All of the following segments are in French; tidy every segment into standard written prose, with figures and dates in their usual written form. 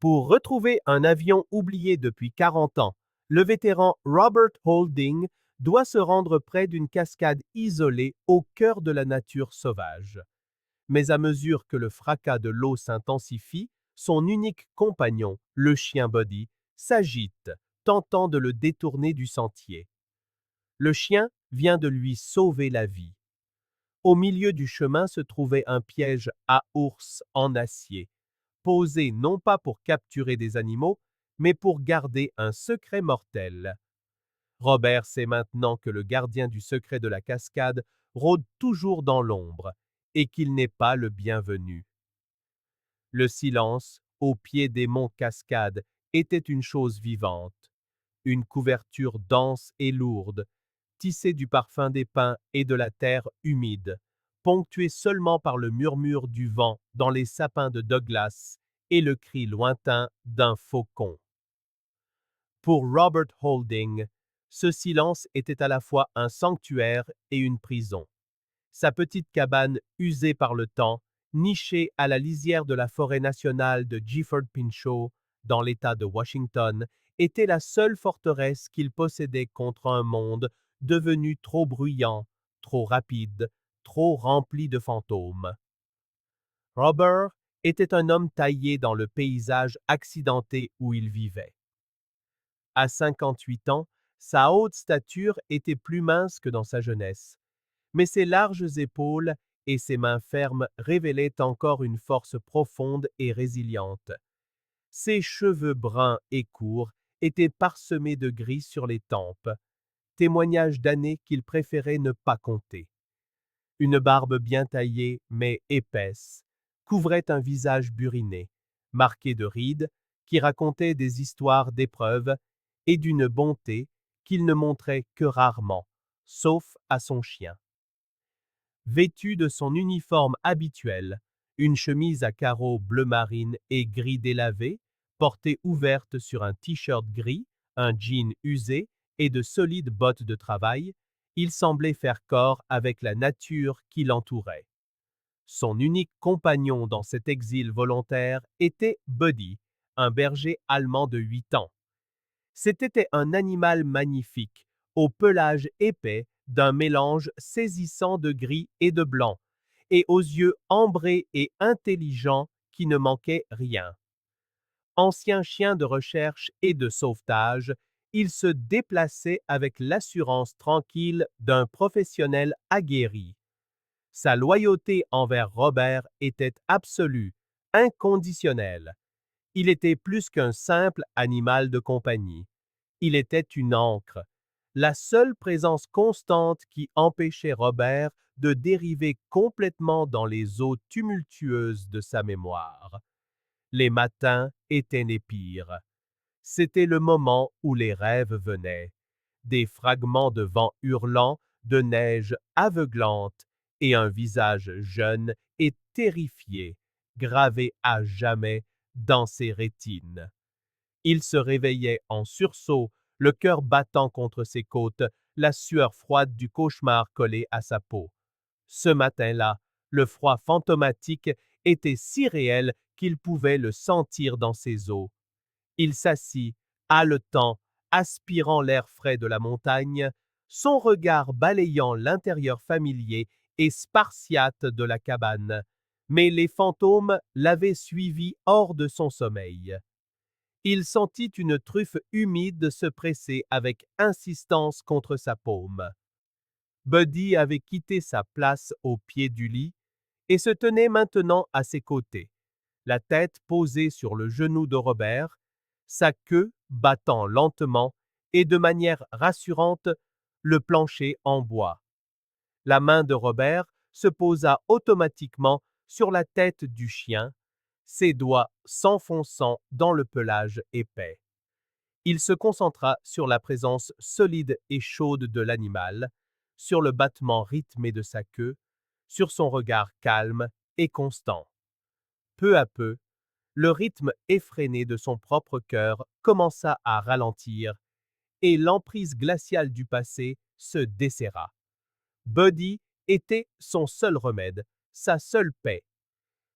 Pour retrouver un avion oublié depuis 40 ans, le vétéran Robert Holding doit se rendre près d'une cascade isolée au cœur de la nature sauvage. Mais à mesure que le fracas de l'eau s'intensifie, son unique compagnon, le chien Buddy, s'agite, tentant de le détourner du sentier. Le chien vient de lui sauver la vie. Au milieu du chemin se trouvait un piège à ours en acier, posé non pas pour capturer des animaux, mais pour garder un secret mortel. Robert sait maintenant que le gardien du secret de la cascade rôde toujours dans l'ombre et qu'il n'est pas le bienvenu. Le silence, au pied des monts Cascades, était une chose vivante. Une couverture dense et lourde, tissée du parfum des pins et de la terre humide, ponctuée seulement par le murmure du vent dans les sapins de Douglas et le cri lointain d'un faucon. Pour Robert Holding, ce silence était à la fois un sanctuaire et une prison. Sa petite cabane usée par le temps, nichée à la lisière de la forêt nationale de Gifford Pinchot, dans l'État de Washington, était la seule forteresse qu'il possédait contre un monde devenu trop bruyant, trop rapide, trop rempli de fantômes. Robert était un homme taillé dans le paysage accidenté où il vivait. À 58 ans, sa haute stature était plus mince que dans sa jeunesse, mais ses larges épaules et ses mains fermes révélaient encore une force profonde et résiliente. Ses cheveux bruns et courts étaient parsemés de gris sur les tempes, témoignage d'années qu'il préférait ne pas compter. Une barbe bien taillée, mais épaisse, couvrait un visage buriné, marqué de rides, qui racontait des histoires d'épreuves et d'une bonté qu'il ne montrait que rarement, sauf à son chien. Vêtu de son uniforme habituel, une chemise à carreaux bleu marine et gris délavé, portée ouverte sur un t-shirt gris, un jean usé et de solides bottes de travail, il semblait faire corps avec la nature qui l'entourait. Son unique compagnon dans cet exil volontaire était Buddy, un berger allemand de 8 ans. C'était un animal magnifique, au pelage épais d'un mélange saisissant de gris et de blanc, et aux yeux ambrés et intelligents qui ne manquaient rien. Ancien chien de recherche et de sauvetage, il se déplaçait avec l'assurance tranquille d'un professionnel aguerri. Sa loyauté envers Robert était absolue, inconditionnelle. Il était plus qu'un simple animal de compagnie. Il était une ancre, la seule présence constante qui empêchait Robert de dériver complètement dans les eaux tumultueuses de sa mémoire. Les matins étaient les pires. C'était le moment où les rêves venaient. Des fragments de vent hurlant, de neige aveuglante et un visage jeune et terrifié, gravé à jamais dans ses rétines. Il se réveillait en sursaut, le cœur battant contre ses côtes, la sueur froide du cauchemar collée à sa peau. Ce matin-là, le froid fantomatique était si réel qu'il pouvait le sentir dans ses os. Il s'assit, haletant, aspirant l'air frais de la montagne, son regard balayant l'intérieur familier et spartiate de la cabane. Mais les fantômes l'avaient suivi hors de son sommeil. Il sentit une truffe humide se presser avec insistance contre sa paume. Buddy avait quitté sa place au pied du lit et se tenait maintenant à ses côtés, la tête posée sur le genou de Robert, sa queue battant lentement et de manière rassurante le plancher en bois. La main de Robert se posa automatiquement sur la tête du chien, ses doigts s'enfonçant dans le pelage épais. Il se concentra sur la présence solide et chaude de l'animal, sur le battement rythmé de sa queue, sur son regard calme et constant. Peu à peu, le rythme effréné de son propre cœur commença à ralentir et l'emprise glaciale du passé se desserra. Buddy était son seul remède, sa seule paix.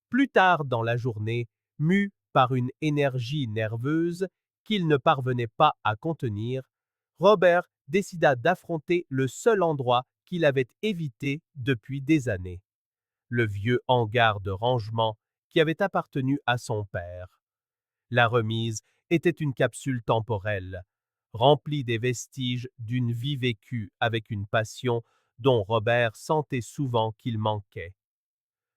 Plus tard dans la journée, mu par une énergie nerveuse qu'il ne parvenait pas à contenir, Robert décida d'affronter le seul endroit qu'il avait évité depuis des années, le vieux hangar de rangement qui avait appartenu à son père. La remise était une capsule temporelle, remplie des vestiges d'une vie vécue avec une passion dont Robert sentait souvent qu'il manquait.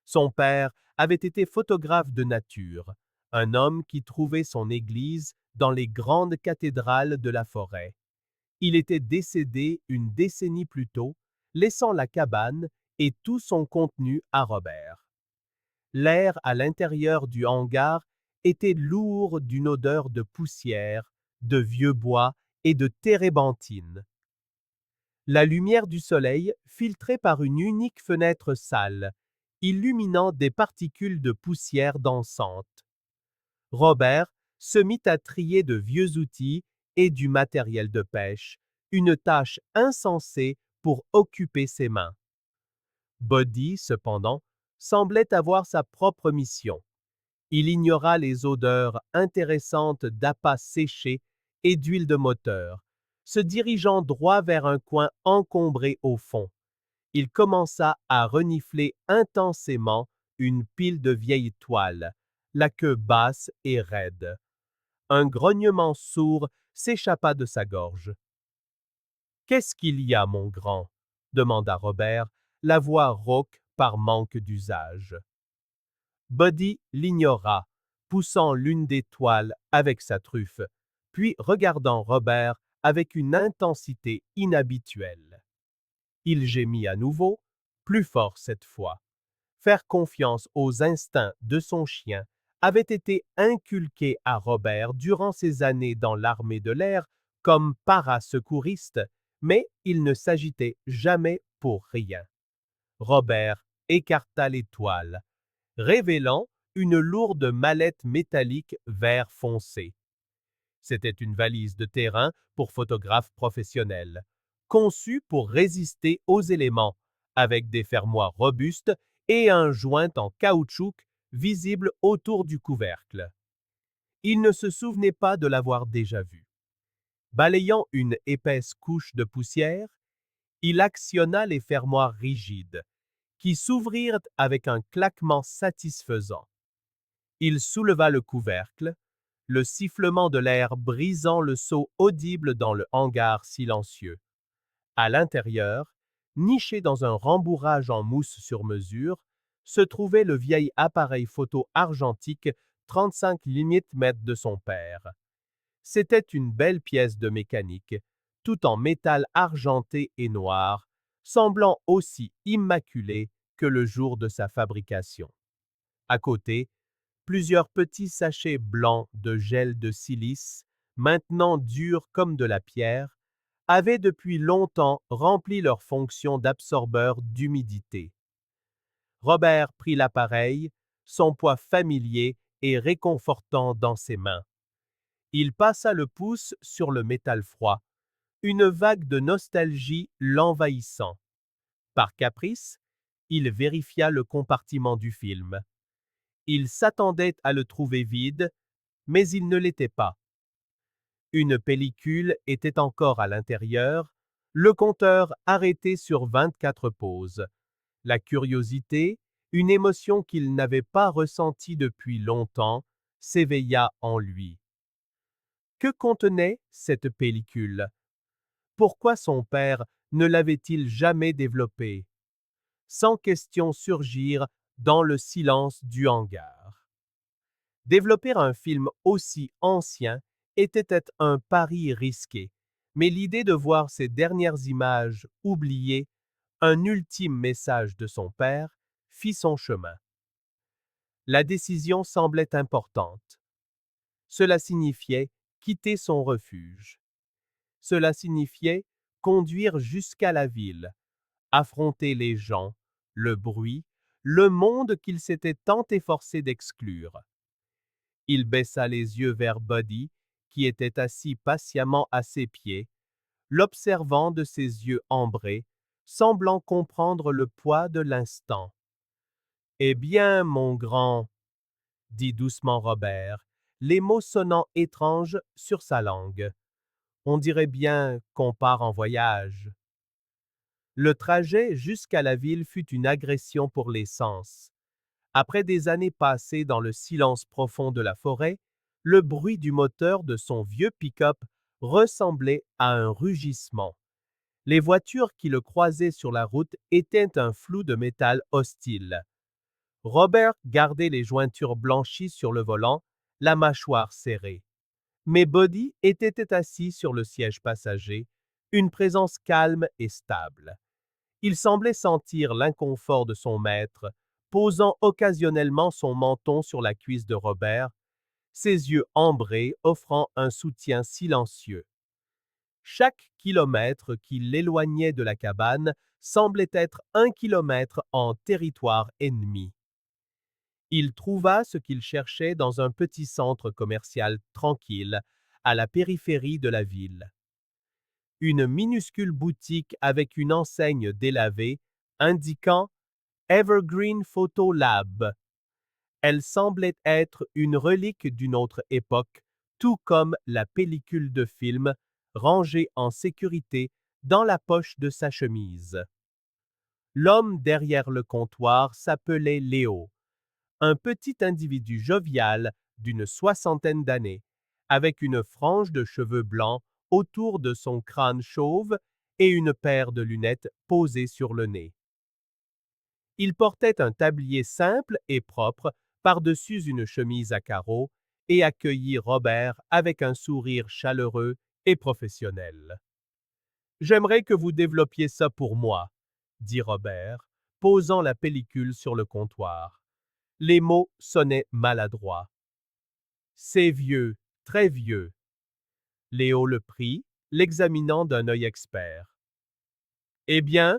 Son père avait été photographe de nature, un homme qui trouvait son église dans les grandes cathédrales de la forêt. Il était décédé une décennie plus tôt, laissant la cabane et tout son contenu à Robert. L'air à l'intérieur du hangar était lourd d'une odeur de poussière, de vieux bois et de térébenthine. La lumière du soleil, filtrée par une unique fenêtre sale, illuminant des particules de poussière dansantes. Robert se mit à trier de vieux outils et du matériel de pêche, une tâche insensée pour occuper ses mains. Buddy, cependant, semblait avoir sa propre mission. Il ignora les odeurs intéressantes d'appâts séchés et d'huile de moteur, se dirigeant droit vers un coin encombré au fond. Il commença à renifler intensément une pile de vieilles toiles, la queue basse et raide. Un grognement sourd s'échappa de sa gorge. Qu'est-ce qu'il y a, mon grand? Demanda Robert, la voix rauque par manque d'usage. Buddy l'ignora, poussant l'une des toiles avec sa truffe, puis regardant Robert avec une intensité inhabituelle. Il gémit à nouveau, plus fort cette fois. Faire confiance aux instincts de son chien avait été inculqué à Robert durant ses années dans l'armée de l'air comme parasecouriste, mais il ne s'agitait jamais pour rien. Robert écarta les toiles, révélant une lourde mallette métallique vert foncé. C'était une valise de terrain pour photographes professionnels, conçue pour résister aux éléments, avec des fermoirs robustes et un joint en caoutchouc visible autour du couvercle. Il ne se souvenait pas de l'avoir déjà vu. Balayant une épaisse couche de poussière, il actionna les fermoirs rigides, qui s'ouvrirent avec un claquement satisfaisant. Il souleva le couvercle, le sifflement de l'air brisant le saut audible dans le hangar silencieux. À l'intérieur, niché dans un rembourrage en mousse sur mesure, se trouvait le vieil appareil photo argentique 35 mm de son père. C'était une belle pièce de mécanique, tout en métal argenté et noir, semblant aussi immaculé que le jour de sa fabrication. À côté, plusieurs petits sachets blancs de gel de silice, maintenant durs comme de la pierre, avaient depuis longtemps rempli leur fonction d'absorbeur d'humidité. Robert prit l'appareil, son poids familier et réconfortant dans ses mains. Il passa le pouce sur le métal froid, une vague de nostalgie l'envahissant. Par caprice, il vérifia le compartiment du film. Il s'attendait à le trouver vide, mais il ne l'était pas. Une pellicule était encore à l'intérieur, le compteur arrêté sur 24 pauses. La curiosité, une émotion qu'il n'avait pas ressentie depuis longtemps, s'éveilla en lui. Que contenait cette pellicule? Pourquoi son père ne l'avait-il jamais développée? 100 questions surgirent dans le silence du hangar. Développer un film aussi ancien était un pari risqué, mais l'idée de voir ces dernières images oubliées, un ultime message de son père, fit son chemin. La décision semblait importante. Cela signifiait quitter son refuge. Cela signifiait conduire jusqu'à la ville, affronter les gens, le bruit, le monde qu'il s'était tant efforcé d'exclure. Il baissa les yeux vers Buddy, qui était assis patiemment à ses pieds, l'observant de ses yeux ambrés, semblant comprendre le poids de l'instant. « Eh bien, mon grand, dit doucement Robert, les mots sonnant étranges sur sa langue. On dirait bien qu'on part en voyage. Le trajet jusqu'à la ville fut une agression pour les sens. Après des années passées dans le silence profond de la forêt, le bruit du moteur de son vieux pick-up ressemblait à un rugissement. Les voitures qui le croisaient sur la route étaient un flou de métal hostile. Robert gardait les jointures blanchies sur le volant, la mâchoire serrée. Mais Buddy était assis sur le siège passager, une présence calme et stable. Il semblait sentir l'inconfort de son maître, posant occasionnellement son menton sur la cuisse de Robert, ses yeux ambrés offrant un soutien silencieux. Chaque kilomètre qui l'éloignait de la cabane semblait être un kilomètre en territoire ennemi. Il trouva ce qu'il cherchait dans un petit centre commercial tranquille, à la périphérie de la ville. Une minuscule boutique avec une enseigne délavée indiquant Evergreen Photo Lab. Elle semblait être une relique d'une autre époque, tout comme la pellicule de film rangée en sécurité dans la poche de sa chemise. L'homme derrière le comptoir s'appelait Léo, un petit individu jovial d'une soixantaine d'années, avec une frange de cheveux blancs autour de son crâne chauve et une paire de lunettes posées sur le nez. Il portait un tablier simple et propre par-dessus une chemise à carreaux et accueillit Robert avec un sourire chaleureux et professionnel. J'aimerais que vous développiez ça pour moi, dit Robert, posant la pellicule sur le comptoir. Les mots sonnaient maladroits. C'est vieux, très vieux. Léo le prit, l'examinant d'un œil expert. Eh bien,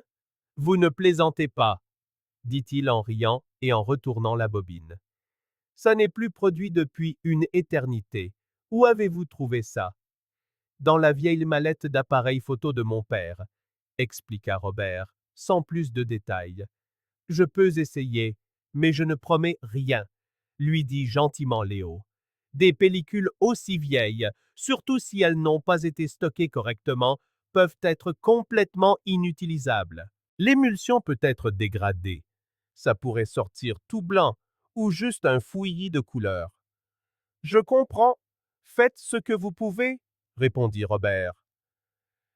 vous ne plaisantez pas, dit-il en riant et en retournant la bobine. Ça n'est plus produit depuis une éternité. Où avez-vous trouvé ça? Dans la vieille mallette d'appareil photo de mon père, expliqua Robert, sans plus de détails. Je peux essayer, mais je ne promets rien, lui dit gentiment Léo. Des pellicules aussi vieilles, surtout si elles n'ont pas été stockées correctement, peuvent être complètement inutilisables. L'émulsion peut être dégradée. Ça pourrait sortir tout blanc ou juste un fouillis de couleur. Je comprends. Faites ce que vous pouvez, répondit Robert.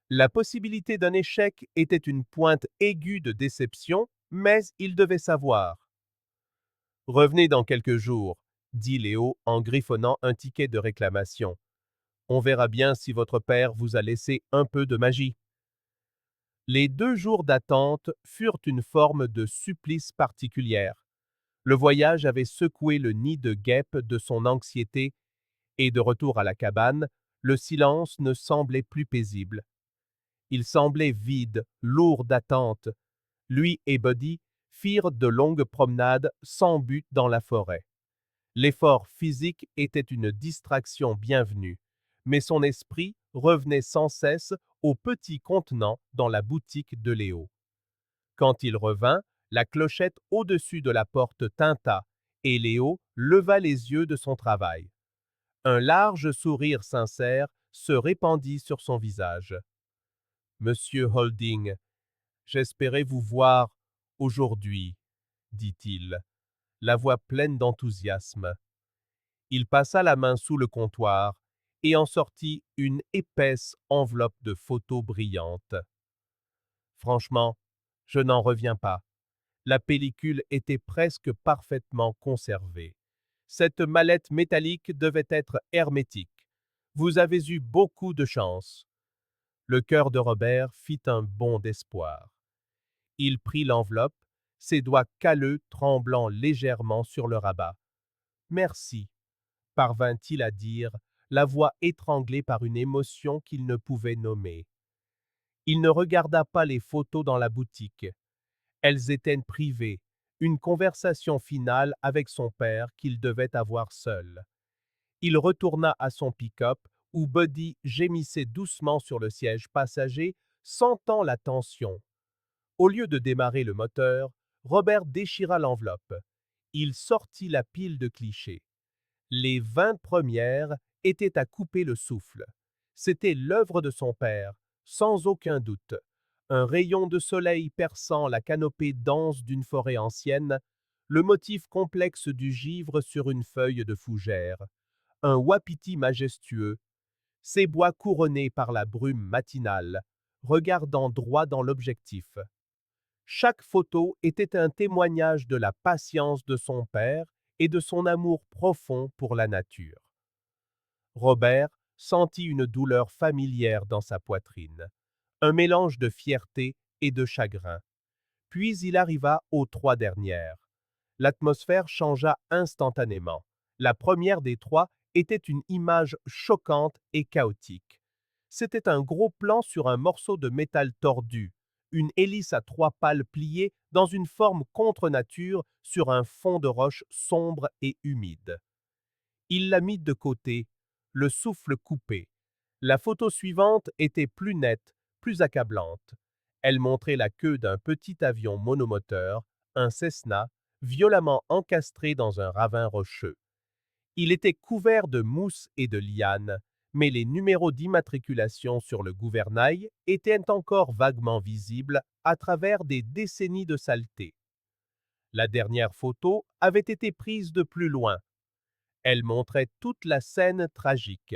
La possibilité d'un échec était une pointe aiguë de déception, mais il devait savoir. Revenez dans quelques jours, dit Léo en griffonnant un ticket de réclamation. On verra bien si votre père vous a laissé un peu de magie. Les 2 jours d'attente furent une forme de supplice particulière. Le voyage avait secoué le nid de guêpe de son anxiété, et de retour à la cabane, le silence ne semblait plus paisible. Il semblait vide, lourd d'attente. Lui et Buddy firent de longues promenades sans but dans la forêt. L'effort physique était une distraction bienvenue, mais son esprit revenait sans cesse au petit contenant dans la boutique de Léo. Quand il revint, la clochette au-dessus de la porte tinta et Léo leva les yeux de son travail. Un large sourire sincère se répandit sur son visage. Monsieur Holding, j'espérais vous voir aujourd'hui, dit-il, la voix pleine d'enthousiasme. Il passa la main sous le comptoir et en sortit une épaisse enveloppe de photos brillantes. Franchement, je n'en reviens pas. La pellicule était presque parfaitement conservée. Cette mallette métallique devait être hermétique. Vous avez eu beaucoup de chance. Le cœur de Robert fit un bond d'espoir. Il prit l'enveloppe, ses doigts calleux tremblant légèrement sur le rabat. Merci, parvint-il à dire, la voix étranglée par une émotion qu'il ne pouvait nommer. Il ne regarda pas les photos dans la boutique. Elles étaient privées, une conversation finale avec son père qu'il devait avoir seul. Il retourna à son pick-up où Buddy gémissait doucement sur le siège passager, sentant la tension. Au lieu de démarrer le moteur, Robert déchira l'enveloppe. Il sortit la pile de clichés. Les 20 premières étaient à couper le souffle. C'était l'œuvre de son père, sans aucun doute. Un rayon de soleil perçant la canopée dense d'une forêt ancienne, le motif complexe du givre sur une feuille de fougère, un wapiti majestueux, ses bois couronnés par la brume matinale, regardant droit dans l'objectif. Chaque photo était un témoignage de la patience de son père et de son amour profond pour la nature. Robert sentit une douleur familière dans sa poitrine, un mélange de fierté et de chagrin. Puis il arriva aux 3 dernières. L'atmosphère changea instantanément. La première des 3 était une image choquante et chaotique. C'était un gros plan sur un morceau de métal tordu, une hélice à 3 pales pliées dans une forme contre nature sur un fond de roche sombre et humide. Il la mit de côté, le souffle coupé. La photo suivante était plus nette, plus accablante. Elle montrait la queue d'un petit avion monomoteur, un Cessna, violemment encastré dans un ravin rocheux. Il était couvert de mousse et de lianes, mais les numéros d'immatriculation sur le gouvernail étaient encore vaguement visibles à travers des décennies de saleté. La dernière photo avait été prise de plus loin. Elle montrait toute la scène tragique.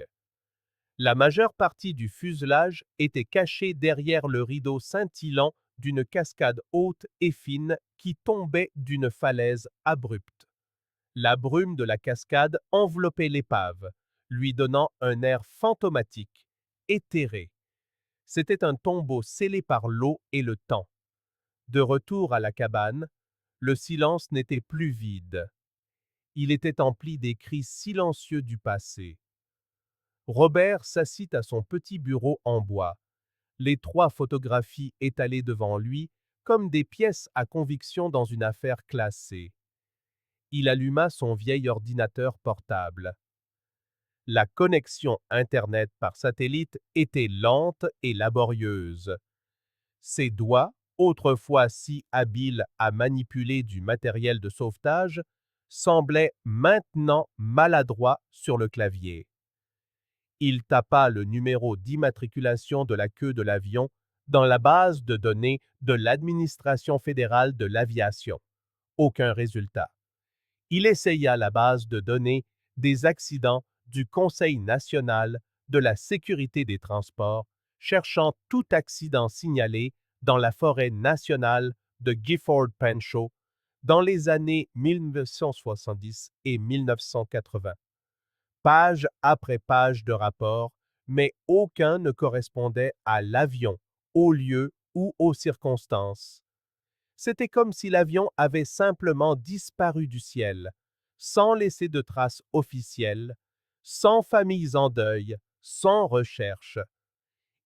La majeure partie du fuselage était cachée derrière le rideau scintillant d'une cascade haute et fine qui tombait d'une falaise abrupte. La brume de la cascade enveloppait l'épave, lui donnant un air fantomatique, éthéré. C'était un tombeau scellé par l'eau et le temps. De retour à la cabane, le silence n'était plus vide. Il était empli des cris silencieux du passé. Robert s'assit à son petit bureau en bois, les 3 photographies étalées devant lui comme des pièces à conviction dans une affaire classée. Il alluma son vieil ordinateur portable. La connexion Internet par satellite était lente et laborieuse. Ses doigts, autrefois si habiles à manipuler du matériel de sauvetage, semblaient maintenant maladroits sur le clavier. Il tapa le numéro d'immatriculation de la queue de l'avion dans la base de données de l'Administration fédérale de l'aviation. Aucun résultat. Il essaya la base de données des accidents du Conseil national de la sécurité des transports, cherchant tout accident signalé dans la forêt nationale de Gifford-Pinchot dans les années 1970 et 1980. Page après page de rapports, mais aucun ne correspondait à l'avion, au lieu ou aux circonstances. C'était comme si l'avion avait simplement disparu du ciel, sans laisser de traces officielles, sans familles en deuil, sans recherche.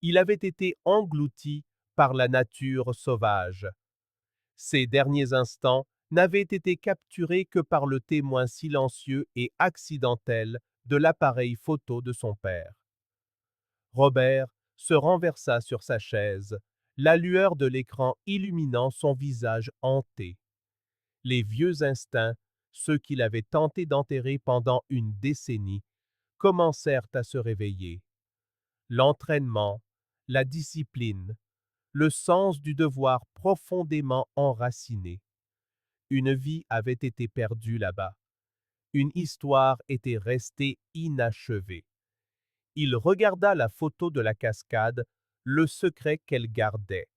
Il avait été englouti par la nature sauvage. Ces derniers instants n'avaient été capturés que par le témoin silencieux et accidentel de l'appareil photo de son père. Robert se renversa sur sa chaise, la lueur de l'écran illuminant son visage hanté. Les vieux instincts, ceux qu'il avait tenté d'enterrer pendant une décennie, commencèrent à se réveiller. L'entraînement, la discipline, le sens du devoir profondément enraciné. Une vie avait été perdue là-bas. Une histoire était restée inachevée. Il regarda la photo de la cascade, le secret qu'elle gardait.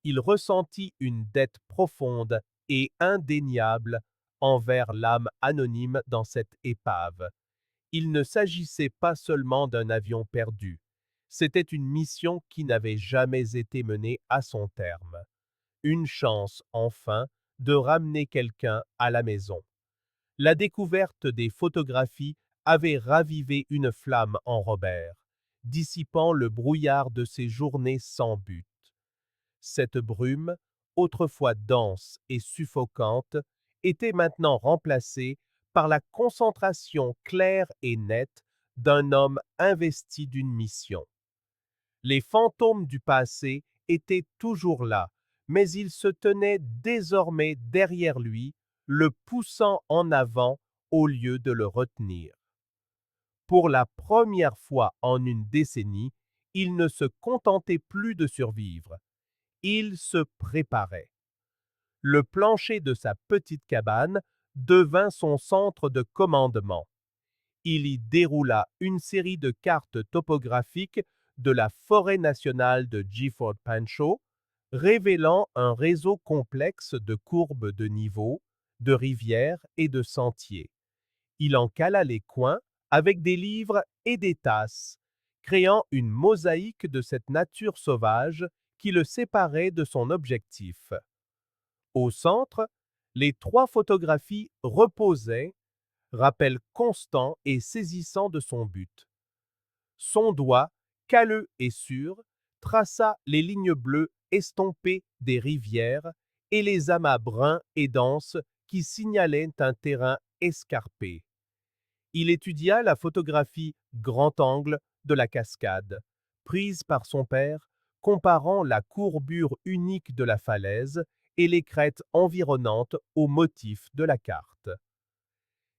Il ressentit une dette profonde et indéniable envers l'âme anonyme dans cette épave. Il ne s'agissait pas seulement d'un avion perdu. C'était une mission qui n'avait jamais été menée à son terme. Une chance, enfin, de ramener quelqu'un à la maison. La découverte des photographies avait ravivé une flamme en Robert, dissipant le brouillard de ses journées sans but. Cette brume, autrefois dense et suffocante, était maintenant remplacée par la concentration claire et nette d'un homme investi d'une mission. Les fantômes du passé étaient toujours là, mais ils se tenaient désormais derrière lui, le poussant en avant au lieu de le retenir. Pour la première fois en une décennie, il ne se contentait plus de survivre. Il se préparait. Le plancher de sa petite cabane devint son centre de commandement. Il y déroula une série de cartes topographiques de la forêt nationale de Gifford Pinchot, révélant un réseau complexe de courbes de niveaux, de rivières et de sentiers. Il en cala les coins avec des livres et des tasses, créant une mosaïque de cette nature sauvage qui le séparait de son objectif. Au centre, les 3 photographies reposaient, rappel constant et saisissant de son but. Son doigt, calleux et sûr, traça les lignes bleues estompées des rivières et les amas bruns et denses qui signalaient un terrain escarpé. Il étudia la photographie grand angle de la cascade, prise par son père, comparant la courbure unique de la falaise et les crêtes environnantes au motif de la carte.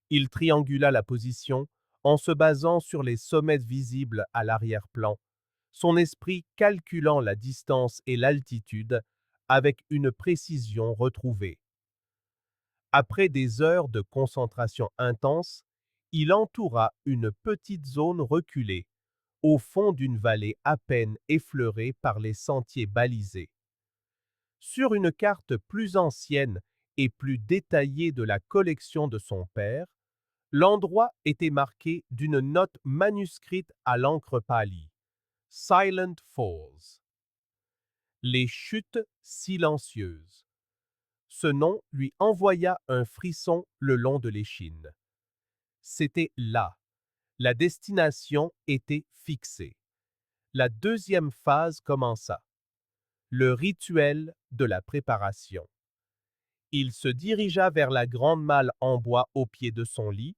Il triangula la position en se basant sur les sommets visibles à l'arrière-plan, son esprit calculant la distance et l'altitude avec une précision retrouvée. Après des heures de concentration intense, il entoura une petite zone reculée, au fond d'une vallée à peine effleurée par les sentiers balisés. Sur une carte plus ancienne et plus détaillée de la collection de son père, l'endroit était marqué d'une note manuscrite à l'encre pâlie. Silent Falls. Les chutes silencieuses. Ce nom lui envoya un frisson le long de l'échine. C'était là. La destination était fixée. La deuxième phase commença. Le rituel de la préparation. Il se dirigea vers la grande malle en bois au pied de son lit,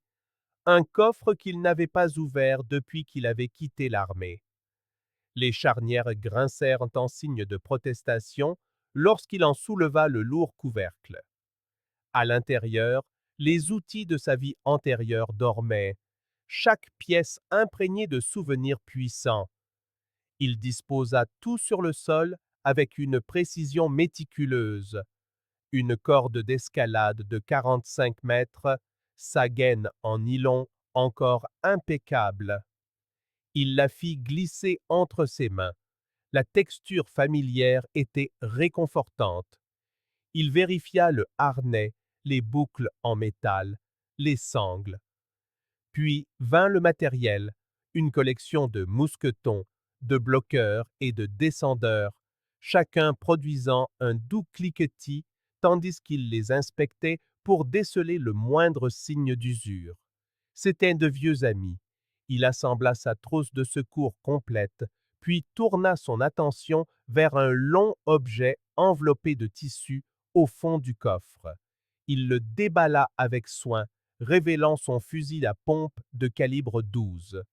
un coffre qu'il n'avait pas ouvert depuis qu'il avait quitté l'armée. Les charnières grincèrent en signe de protestation lorsqu'il en souleva le lourd couvercle. À l'intérieur, les outils de sa vie antérieure dormaient, chaque pièce imprégnée de souvenirs puissants. Il disposa tout sur le sol avec une précision méticuleuse. Une corde d'escalade de 45 mètres, sa gaine en nylon encore impeccable. Il la fit glisser entre ses mains. La texture familière était réconfortante. Il vérifia le harnais, les boucles en métal, les sangles. Puis vint le matériel, une collection de mousquetons, de bloqueurs et de descendeurs, chacun produisant un doux cliquetis tandis qu'il les inspectait pour déceler le moindre signe d'usure. C'étaient de vieux amis. Il assembla sa trousse de secours complète, puis tourna son attention vers un long objet enveloppé de tissu au fond du coffre. Il le déballa avec soin, révélant son fusil à pompe de calibre 12.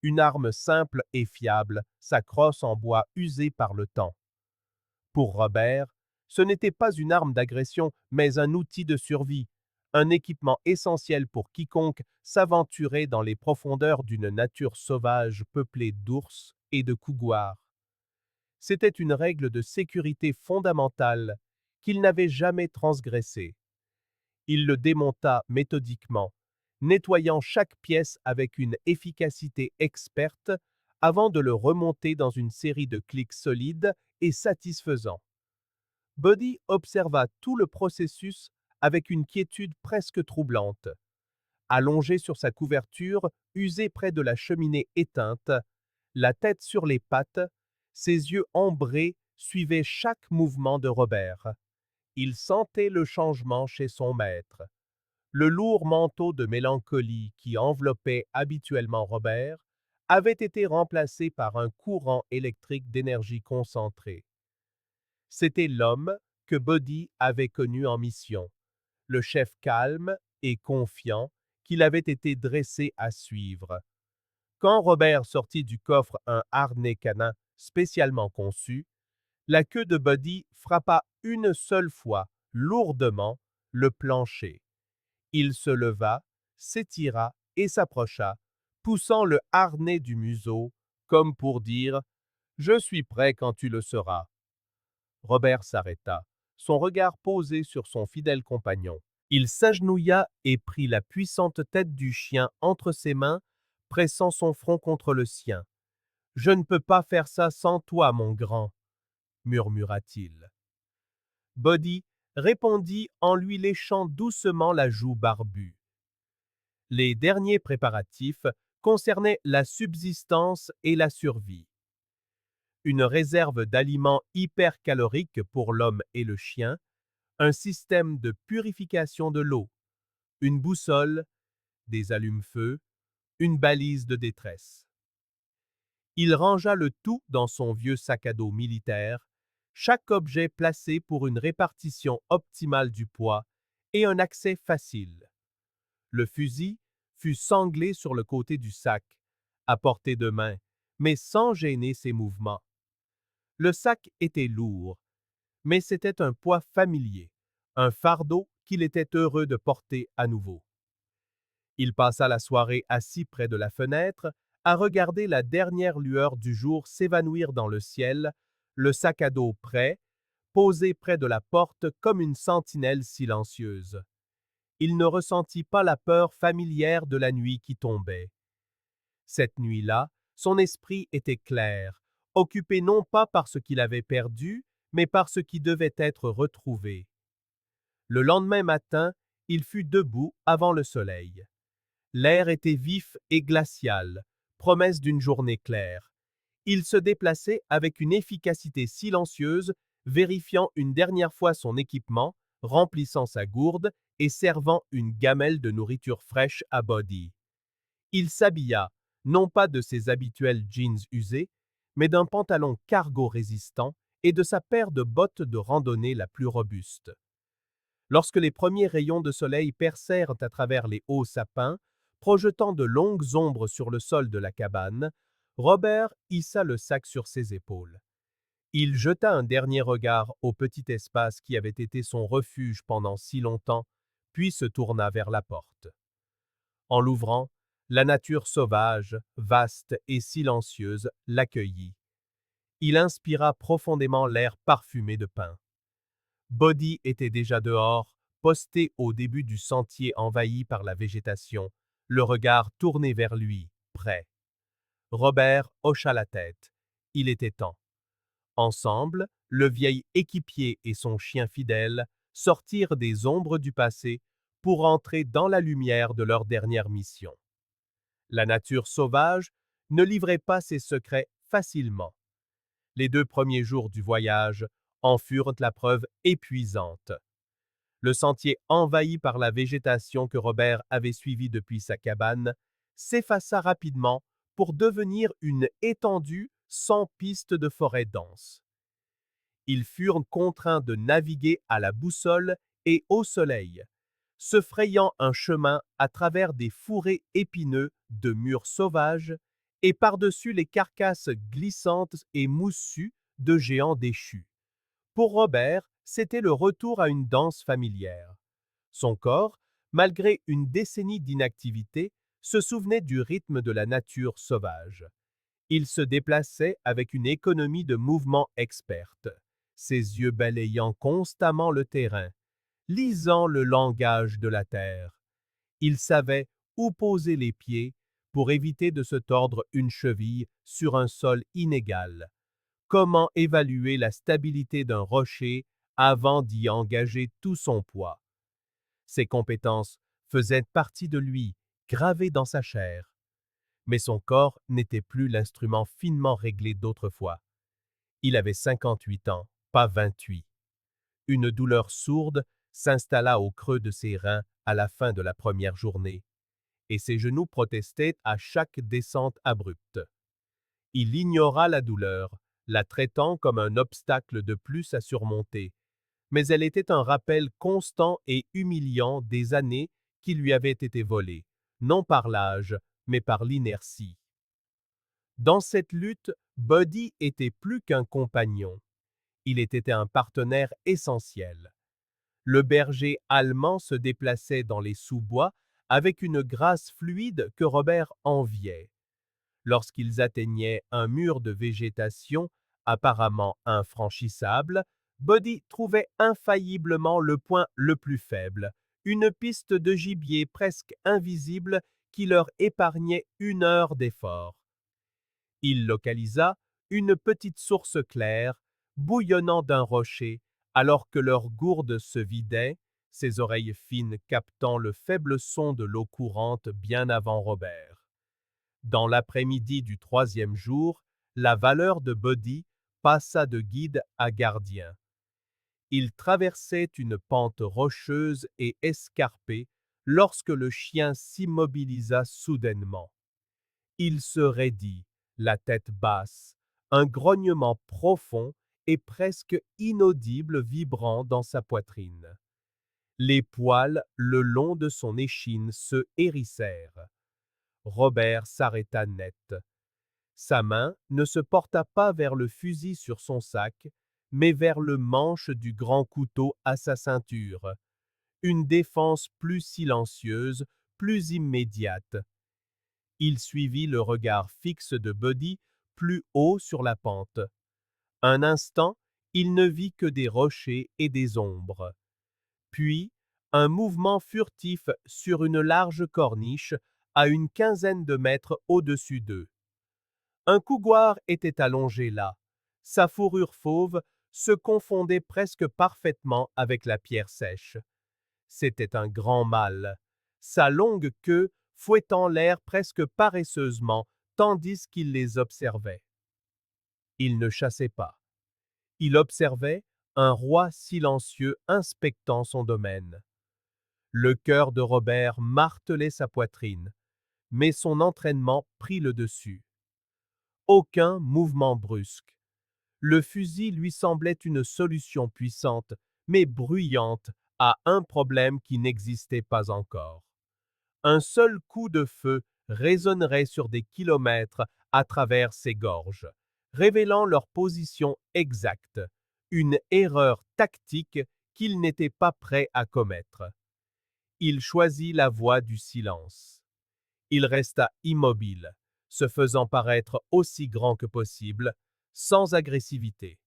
Une arme simple et fiable, sa crosse en bois usée par le temps. Pour Robert, ce n'était pas une arme d'agression, mais un outil de survie, un équipement essentiel pour quiconque s'aventurait dans les profondeurs d'une nature sauvage peuplée d'ours et de couguars. C'était une règle de sécurité fondamentale qu'il n'avait jamais transgressée. Il le démonta méthodiquement, nettoyant chaque pièce avec une efficacité experte avant de le remonter dans une série de clics solides et satisfaisants. Buddy observa tout le processus avec une quiétude presque troublante. Allongé sur sa couverture, usée près de la cheminée éteinte, la tête sur les pattes, ses yeux ambrés suivaient chaque mouvement de Robert. Il sentait le changement chez son maître. Le lourd manteau de mélancolie qui enveloppait habituellement Robert avait été remplacé par un courant électrique d'énergie concentrée. C'était l'homme que Buddy avait connu en mission, le chef calme et confiant qu'il avait été dressé à suivre. Quand Robert sortit du coffre un harnais canin spécialement conçu, la queue de Buddy frappa une seule fois, lourdement, le plancher. Il se leva, s'étira et s'approcha, poussant le harnais du museau, comme pour dire « Je suis prêt quand tu le seras ». Robert s'arrêta, son regard posé sur son fidèle compagnon. Il s'agenouilla et prit la puissante tête du chien entre ses mains, pressant son front contre le sien. « Je ne peux pas faire ça sans toi, mon grand, » murmura-t-il. Buddy répondit en lui léchant doucement la joue barbue. Les derniers préparatifs concernaient la subsistance et la survie. Une réserve d'aliments hypercaloriques pour l'homme et le chien, un système de purification de l'eau, une boussole, des allumes-feu, une balise de détresse. Il rangea le tout dans son vieux sac à dos militaire, chaque objet placé pour une répartition optimale du poids et un accès facile. Le fusil fut sanglé sur le côté du sac, à portée de main, mais sans gêner ses mouvements. Le sac était lourd, mais c'était un poids familier, un fardeau qu'il était heureux de porter à nouveau. Il passa la soirée assis près de la fenêtre, à regarder la dernière lueur du jour s'évanouir dans le ciel, le sac à dos prêt, posé près de la porte comme une sentinelle silencieuse. Il ne ressentit pas la peur familière de la nuit qui tombait. Cette nuit-là, son esprit était clair, occupé non pas par ce qu'il avait perdu, mais par ce qui devait être retrouvé. Le lendemain matin, il fut debout avant le soleil. L'air était vif et glacial, promesse d'une journée claire. Il se déplaçait avec une efficacité silencieuse, vérifiant une dernière fois son équipement, remplissant sa gourde et servant une gamelle de nourriture fraîche à Buddy. Il s'habilla, non pas de ses habituels jeans usés, mais d'un pantalon cargo résistant et de sa paire de bottes de randonnée la plus robuste. Lorsque les premiers rayons de soleil percèrent à travers les hauts sapins, projetant de longues ombres sur le sol de la cabane, Robert hissa le sac sur ses épaules. Il jeta un dernier regard au petit espace qui avait été son refuge pendant si longtemps, puis se tourna vers la porte. En l'ouvrant, la nature sauvage, vaste et silencieuse l'accueillit. Il inspira profondément l'air parfumé de pin. Buddy était déjà dehors, posté au début du sentier envahi par la végétation, le regard tourné vers lui, prêt. Robert hocha la tête. Il était temps. Ensemble, le vieil équipier et son chien fidèle sortirent des ombres du passé pour entrer dans la lumière de leur dernière mission. La nature sauvage ne livrait pas ses secrets facilement. Les 2 premiers jours du voyage en furent la preuve épuisante. Le sentier envahi par la végétation que Robert avait suivi depuis sa cabane s'effaça rapidement pour devenir une étendue sans piste de forêt dense. Ils furent contraints de naviguer à la boussole et au soleil, se frayant un chemin à travers des fourrés épineux de murs sauvages et par-dessus les carcasses glissantes et moussues de géants déchus. Pour Robert, c'était le retour à une danse familière. Son corps, malgré une décennie d'inactivité, se souvenait du rythme de la nature sauvage. Il se déplaçait avec une économie de mouvement experte, ses yeux balayant constamment le terrain, lisant le langage de la terre. Il savait où poser les pieds pour éviter de se tordre une cheville sur un sol inégal. Comment évaluer la stabilité d'un rocher avant d'y engager tout son poids? Ses compétences faisaient partie de lui, gravées dans sa chair. Mais son corps n'était plus l'instrument finement réglé d'autrefois. Il avait 58 ans, pas 28. Une douleur sourde s'installa au creux de ses reins à la fin de la première journée, et ses genoux protestaient à chaque descente abrupte. Il ignora la douleur, la traitant comme un obstacle de plus à surmonter, mais elle était un rappel constant et humiliant des années qui lui avaient été volées, non par l'âge, mais par l'inertie. Dans cette lutte, Buddy était plus qu'un compagnon. Il était un partenaire essentiel. Le berger allemand se déplaçait dans les sous-bois avec une grâce fluide que Robert enviait. Lorsqu'ils atteignaient un mur de végétation apparemment infranchissable, Buddy trouvait infailliblement le point le plus faible, une piste de gibier presque invisible qui leur épargnait 1 heure d'effort. Il localisa une petite source claire, bouillonnant d'un rocher, alors que leur gourde se vidait, ses oreilles fines captant le faible son de l'eau courante bien avant Robert. Dans l'après-midi du 3e jour, la valeur de Buddy passa de guide à gardien. Il traversait une pente rocheuse et escarpée lorsque le chien s'immobilisa soudainement. Il se raidit, la tête basse, un grognement profond et presque inaudible vibrant dans sa poitrine. Les poils le long de son échine se hérissèrent. Robert s'arrêta net. Sa main ne se porta pas vers le fusil sur son sac, mais vers le manche du grand couteau à sa ceinture. Une défense plus silencieuse, plus immédiate. Il suivit le regard fixe de Buddy plus haut sur la pente. Un instant, il ne vit que des rochers et des ombres. Puis, un mouvement furtif sur une large corniche à une quinzaine de mètres au-dessus d'eux. Un couguar était allongé là. Sa fourrure fauve se confondait presque parfaitement avec la pierre sèche. C'était un grand mâle, sa longue queue fouettant l'air presque paresseusement tandis qu'il les observait. Il ne chassait pas. Il observait un roi silencieux inspectant son domaine. Le cœur de Robert martelait sa poitrine, mais son entraînement prit le dessus. Aucun mouvement brusque. Le fusil lui semblait une solution puissante, mais bruyante, à un problème qui n'existait pas encore. Un seul coup de feu résonnerait sur des kilomètres à travers ces gorges, révélant leur position exacte, une erreur tactique qu'il n'était pas prêt à commettre. Il choisit la voie du silence. Il resta immobile, se faisant paraître aussi grand que possible, sans agressivité.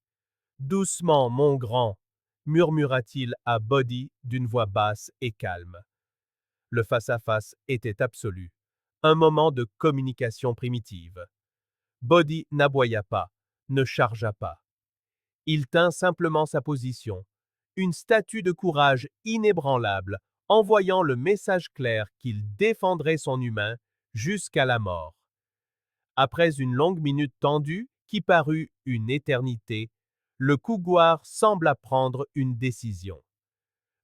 Doucement, mon grand, murmura-t-il à Buddy d'une voix basse et calme. Le face-à-face était absolu, un moment de communication primitive. Buddy n'aboya pas, ne chargea pas. Il tint simplement sa position, une statue de courage inébranlable, envoyant le message clair qu'il défendrait son humain jusqu'à la mort. Après une longue minute tendue, qui parut une éternité, le couguar sembla prendre une décision.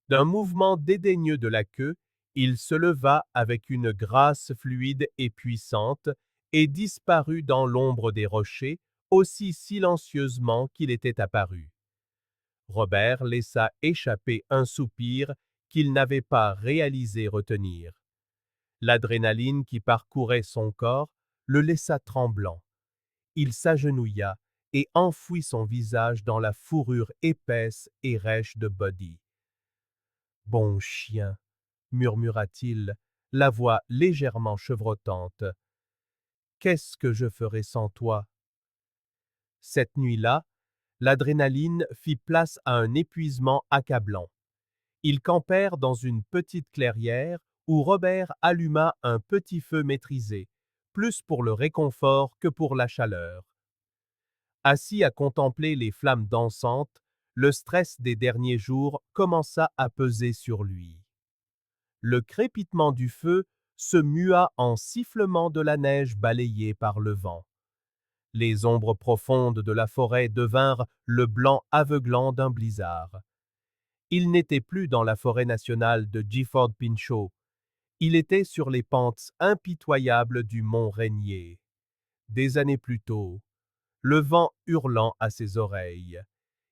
D'un mouvement dédaigneux de la queue, il se leva avec une grâce fluide et puissante et disparut dans l'ombre des rochers aussi silencieusement qu'il était apparu. Robert laissa échapper un soupir qu'il n'avait pas réalisé retenir. L'adrénaline qui parcourait son corps le laissa tremblant. Il s'agenouilla et enfouit son visage dans la fourrure épaisse et rêche de Buddy. « Bon chien » murmura-t-il, la voix légèrement chevrotante. « Qu'est-ce que je ferais sans toi ?» Cette nuit-là, l'adrénaline fit place à un épuisement accablant. Ils campèrent dans une petite clairière où Robert alluma un petit feu maîtrisé, plus pour le réconfort que pour la chaleur. Assis à contempler les flammes dansantes, le stress des derniers jours commença à peser sur lui. Le crépitement du feu se mua en sifflement de la neige balayée par le vent. Les ombres profondes de la forêt devinrent le blanc aveuglant d'un blizzard. Il n'était plus dans la forêt nationale de Gifford Pinchot. Il était sur les pentes impitoyables du mont Rainier. Des années plus tôt, le vent hurlant à ses oreilles,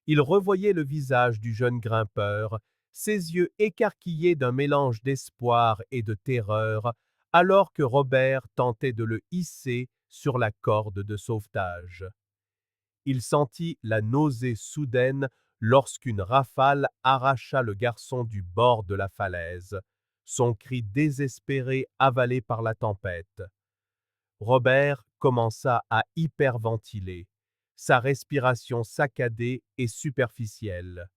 il revoyait le visage du jeune grimpeur, ses yeux écarquillés d'un mélange d'espoir et de terreur, alors que Robert tentait de le hisser sur la corde de sauvetage. Il sentit la nausée soudaine lorsqu'une rafale arracha le garçon du bord de la falaise, son cri désespéré avalé par la tempête. Robert commença à hyperventiler, sa respiration saccadée et superficielle.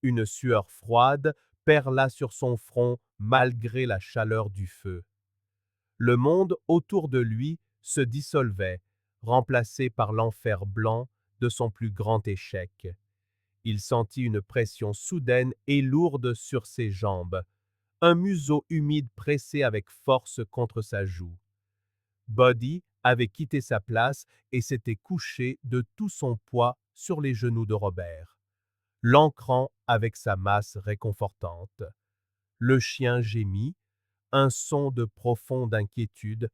Une sueur froide perla sur son front malgré la chaleur du feu. Le monde autour de lui se dissolvait, remplacé par l'enfer blanc de son plus grand échec. Il sentit une pression soudaine et lourde sur ses jambes, un museau humide pressé avec force contre sa joue. Buddy avait quitté sa place et s'était couché de tout son poids sur les genoux de Robert, l'ancrant avec sa masse réconfortante. Le chien gémit, un son de profonde inquiétude,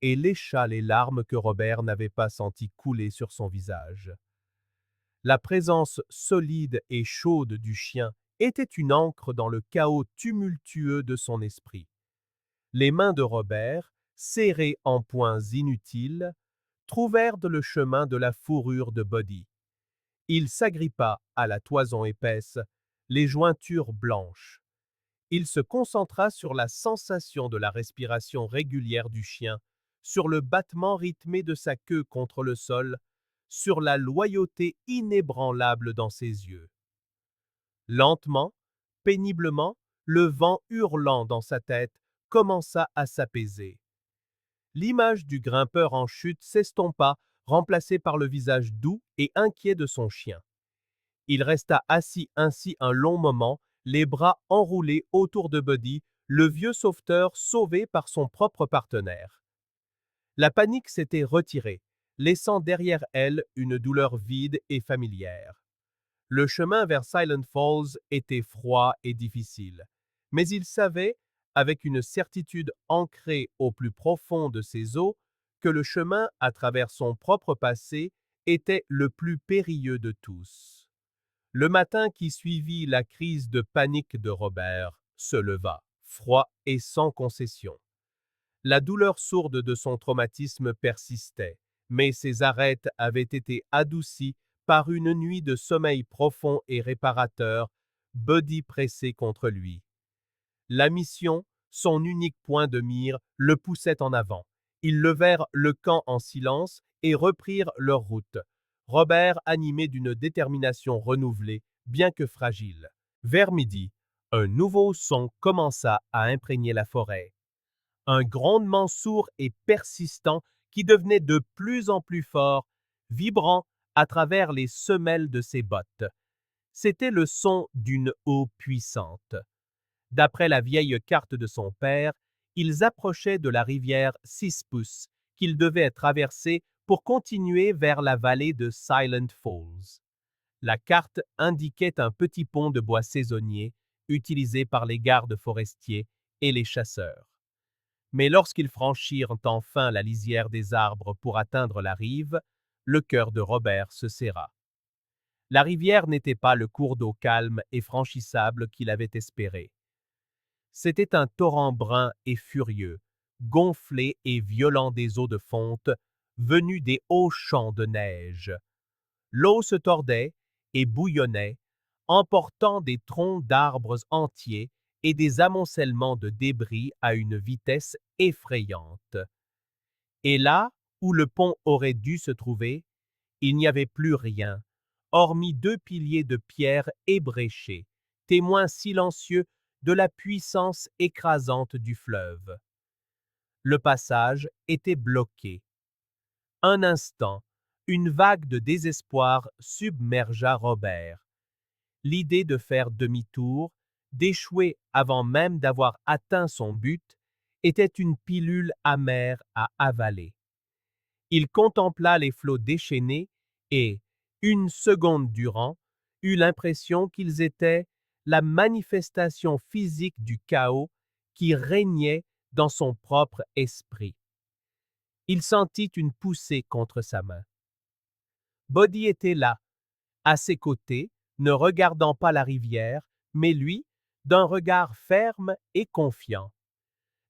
et lécha les larmes que Robert n'avait pas senties couler sur son visage. La présence solide et chaude du chien était une ancre dans le chaos tumultueux de son esprit. Les mains de Robert, serrées en poings inutiles, trouvèrent le chemin de la fourrure de Buddy. Il s'agrippa à la toison épaisse, les jointures blanches. Il se concentra sur la sensation de la respiration régulière du chien, sur le battement rythmé de sa queue contre le sol, sur la loyauté inébranlable dans ses yeux. Lentement, péniblement, le vent hurlant dans sa tête commença à s'apaiser. L'image du grimpeur en chute s'estompa, remplacée par le visage doux et inquiet de son chien. Il resta assis ainsi un long moment, les bras enroulés autour de Buddy, le vieux sauveteur sauvé par son propre partenaire. La panique s'était retirée, laissant derrière elle une douleur vide et familière. Le chemin vers Silent Falls était froid et difficile, mais il savait, avec une certitude ancrée au plus profond de ses os, que le chemin à travers son propre passé était le plus périlleux de tous. Le matin qui suivit la crise de panique de Robert se leva, froid et sans concession. La douleur sourde de son traumatisme persistait, mais ses arêtes avaient été adoucies par une nuit de sommeil profond et réparateur, Buddy pressé contre lui. La mission, son unique point de mire, le poussait en avant. Ils levèrent le camp en silence et reprirent leur route. Robert animé d'une détermination renouvelée, bien que fragile. Vers midi, un nouveau son commença à imprégner la forêt. Un grondement sourd et persistant qui devenait de plus en plus fort, vibrant à travers les semelles de ses bottes. C'était le son d'une eau puissante. D'après la vieille carte de son père, ils approchaient de la rivière Six Pouces, qu'ils devaient traverser pour continuer vers la vallée de Silent Falls. La carte indiquait un petit pont de bois saisonnier utilisé par les gardes forestiers et les chasseurs. Mais lorsqu'ils franchirent enfin la lisière des arbres pour atteindre la rive, le cœur de Robert se serra. La rivière n'était pas le cours d'eau calme et franchissable qu'il avait espéré. C'était un torrent brun et furieux, gonflé et violent des eaux de fonte, venu des hauts champs de neige. L'eau se tordait et bouillonnait, emportant des troncs d'arbres entiers et des amoncellements de débris à une vitesse effrayante. Et là où le pont aurait dû se trouver, il n'y avait plus rien, hormis deux piliers de pierre ébréchés, témoins silencieux de la puissance écrasante du fleuve. Le passage était bloqué. Un instant, une vague de désespoir submergea Robert. L'idée de faire demi-tour, d'échouer avant même d'avoir atteint son but, était une pilule amère à avaler. Il contempla les flots déchaînés et, une seconde durant, eut l'impression qu'ils étaient la manifestation physique du chaos qui régnait dans son propre esprit. Il sentit une poussée contre sa main. Buddy était là, à ses côtés, ne regardant pas la rivière, mais lui, d'un regard ferme et confiant.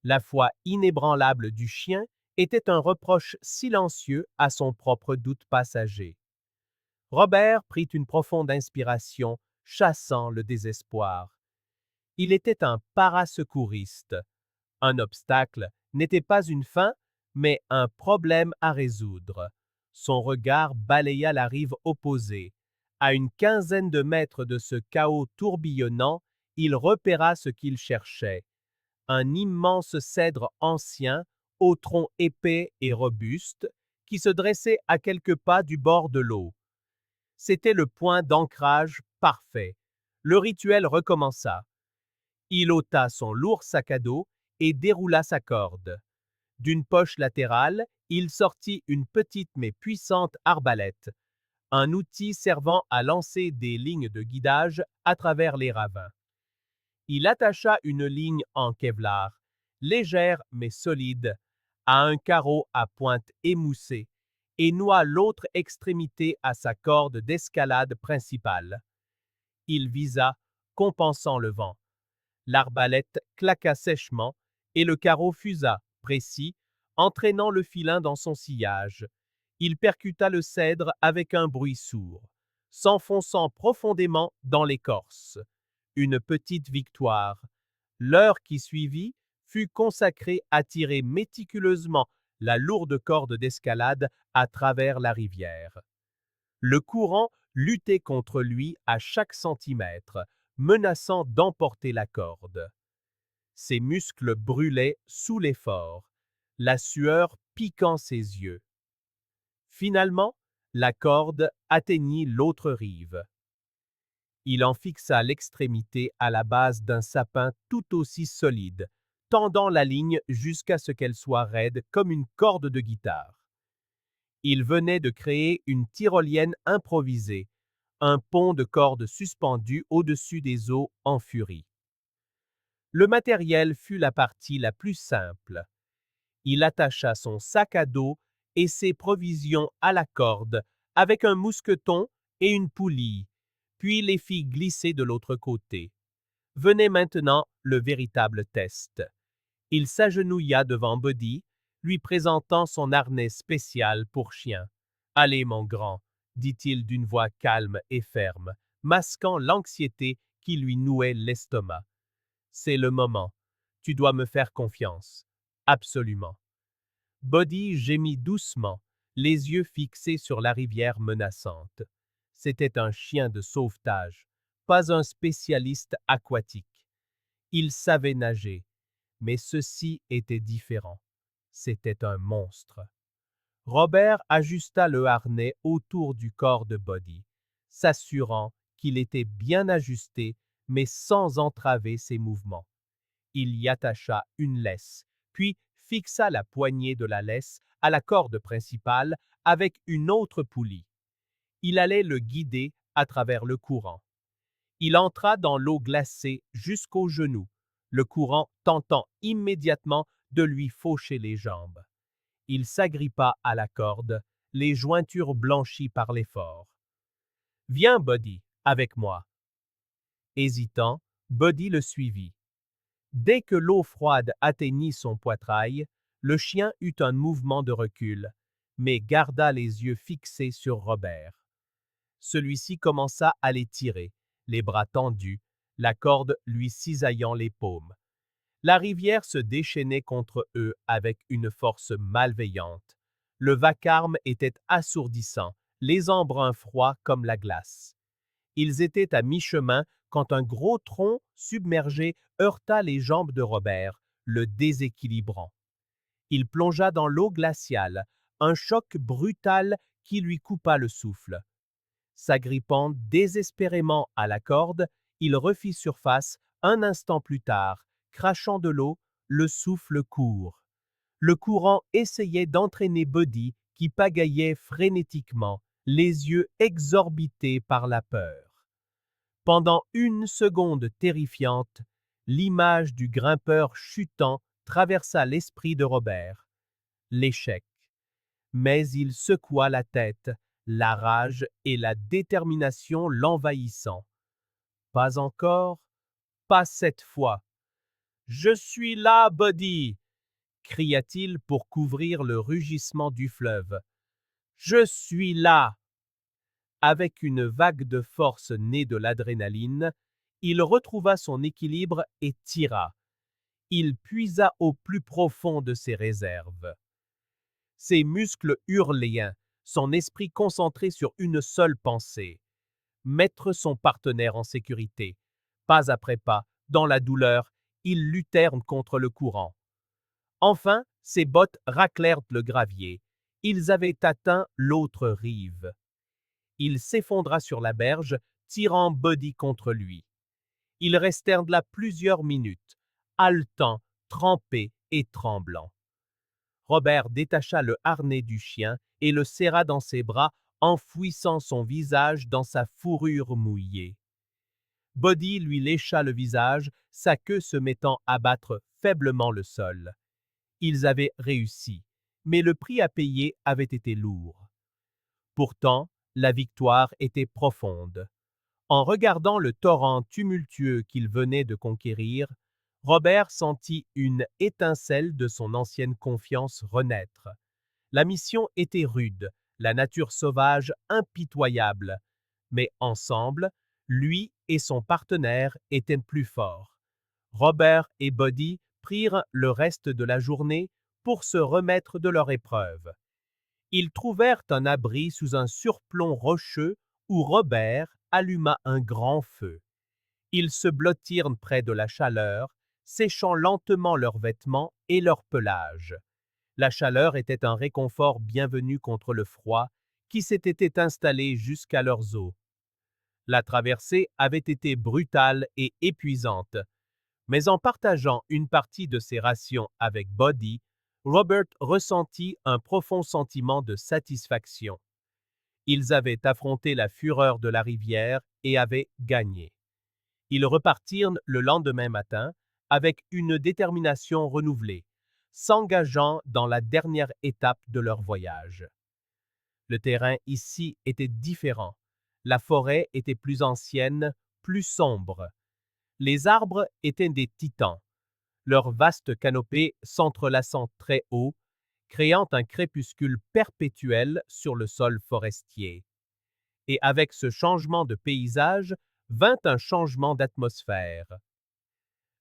La foi inébranlable du chien était un reproche silencieux à son propre doute passager. Robert prit une profonde inspiration, chassant le désespoir. Il était un parasecouriste. Un obstacle n'était pas une fin, mais un problème à résoudre. Son regard balaya la rive opposée. À une quinzaine de mètres de ce chaos tourbillonnant, il repéra ce qu'il cherchait. Un immense cèdre ancien, au tronc épais et robuste, qui se dressait à quelques pas du bord de l'eau. C'était le point d'ancrage parfait. Le rituel recommença. Il ôta son lourd sac à dos et déroula sa corde. D'une poche latérale, il sortit une petite mais puissante arbalète, un outil servant à lancer des lignes de guidage à travers les ravins. Il attacha une ligne en kevlar, légère mais solide, à un carreau à pointe émoussée et noua l'autre extrémité à sa corde d'escalade principale. Il visa, compensant le vent. L'arbalète claqua sèchement et le carreau fusa, précis, entraînant le filin dans son sillage. Il percuta le cèdre avec un bruit sourd, s'enfonçant profondément dans l'écorce. Une petite victoire. L'heure qui suivit fut consacrée à tirer méticuleusement la lourde corde d'escalade à travers la rivière. Le courant luttait contre lui à chaque centimètre, menaçant d'emporter la corde. Ses muscles brûlaient sous l'effort, la sueur piquant ses yeux. Finalement, la corde atteignit l'autre rive. Il en fixa l'extrémité à la base d'un sapin tout aussi solide, tendant la ligne jusqu'à ce qu'elle soit raide comme une corde de guitare. Il venait de créer une tyrolienne improvisée, un pont de cordes suspendu au-dessus des eaux en furie. Le matériel fut la partie la plus simple. Il attacha son sac à dos et ses provisions à la corde avec un mousqueton et une poulie, puis les fit glisser de l'autre côté. Venait maintenant le véritable test. Il s'agenouilla devant Buddy, lui présentant son harnais spécial pour chien. « Allez, mon grand, » dit-il d'une voix calme et ferme, masquant l'anxiété qui lui nouait l'estomac. « C'est le moment. Tu dois me faire confiance. Absolument. » Buddy gémit doucement, les yeux fixés sur la rivière menaçante. C'était un chien de sauvetage, pas un spécialiste aquatique. Il savait nager, mais ceci était différent. C'était un monstre. Robert ajusta le harnais autour du corps de Buddy, s'assurant qu'il était bien ajusté, mais sans entraver ses mouvements. Il y attacha une laisse, puis fixa la poignée de la laisse à la corde principale avec une autre poulie. Il allait le guider à travers le courant. Il entra dans l'eau glacée jusqu'aux genoux, le courant tentant immédiatement de lui faucher les jambes. Il s'agrippa à la corde, les jointures blanchies par l'effort. « Viens, Buddy, avec moi. » Hésitant, Buddy le suivit. Dès que l'eau froide atteignit son poitrail, le chien eut un mouvement de recul, mais garda les yeux fixés sur Robert. Celui-ci commença à les tirer, les bras tendus, la corde lui cisaillant les paumes. La rivière se déchaînait contre eux avec une force malveillante. Le vacarme était assourdissant, les embruns froids comme la glace. Ils étaient à mi-chemin quand un gros tronc submergé heurta les jambes de Robert, le déséquilibrant. Il plongea dans l'eau glaciale, un choc brutal qui lui coupa le souffle. S'agrippant désespérément à la corde, il refit surface un instant plus tard, crachant de l'eau, le souffle court. Le courant essayait d'entraîner Buddy qui pagaillait frénétiquement, les yeux exorbités par la peur. Pendant une seconde terrifiante, l'image du grimpeur chutant traversa l'esprit de Robert. L'échec. Mais il secoua la tête, la rage et la détermination l'envahissant. Pas encore, pas cette fois. « Je suis là, Buddy !» cria-t-il pour couvrir le rugissement du fleuve. « Je suis là !» Avec une vague de force née de l'adrénaline, Il retrouva son équilibre et tira. Il puisa au plus profond de ses réserves. Ses muscles hurlaient, son esprit concentré sur une seule pensée: mettre son partenaire en sécurité. Pas après pas, dans la douleur, ils luttèrent contre le courant. Enfin, ses bottes raclèrent le gravier. Ils avaient atteint l'autre rive. Il s'effondra sur la berge, tirant Buddy contre lui. Ils restèrent là plusieurs minutes, haletants, trempés et tremblants. Robert détacha le harnais du chien et le serra dans ses bras, enfouissant son visage dans sa fourrure mouillée. Buddy lui lécha le visage, sa queue se mettant à battre faiblement le sol. Ils avaient réussi, mais le prix à payer avait été lourd. Pourtant, la victoire était profonde. En regardant le torrent tumultueux qu'il venait de conquérir, Robert sentit une étincelle de son ancienne confiance renaître. La mission était rude, la nature sauvage impitoyable, mais ensemble, lui et son partenaire étaient plus forts. Robert et Buddy prirent le reste de la journée pour se remettre de leur épreuve. Ils trouvèrent un abri sous un surplomb rocheux où Robert alluma un grand feu. Ils se blottirent près de la chaleur, séchant lentement leurs vêtements et leur pelage. La chaleur était un réconfort bienvenu contre le froid qui s'était installé jusqu'à leurs os. La traversée avait été brutale et épuisante, mais en partageant une partie de ses rations avec Buddy, Robert ressentit un profond sentiment de satisfaction. Ils avaient affronté la fureur de la rivière et avaient gagné. Ils repartirent le lendemain matin avec une détermination renouvelée, s'engageant dans la dernière étape de leur voyage. Le terrain ici était différent. La forêt était plus ancienne, plus sombre. Les arbres étaient des titans, leur vaste canopée s'entrelaçant très haut, créant un crépuscule perpétuel sur le sol forestier. Et avec ce changement de paysage vint un changement d'atmosphère.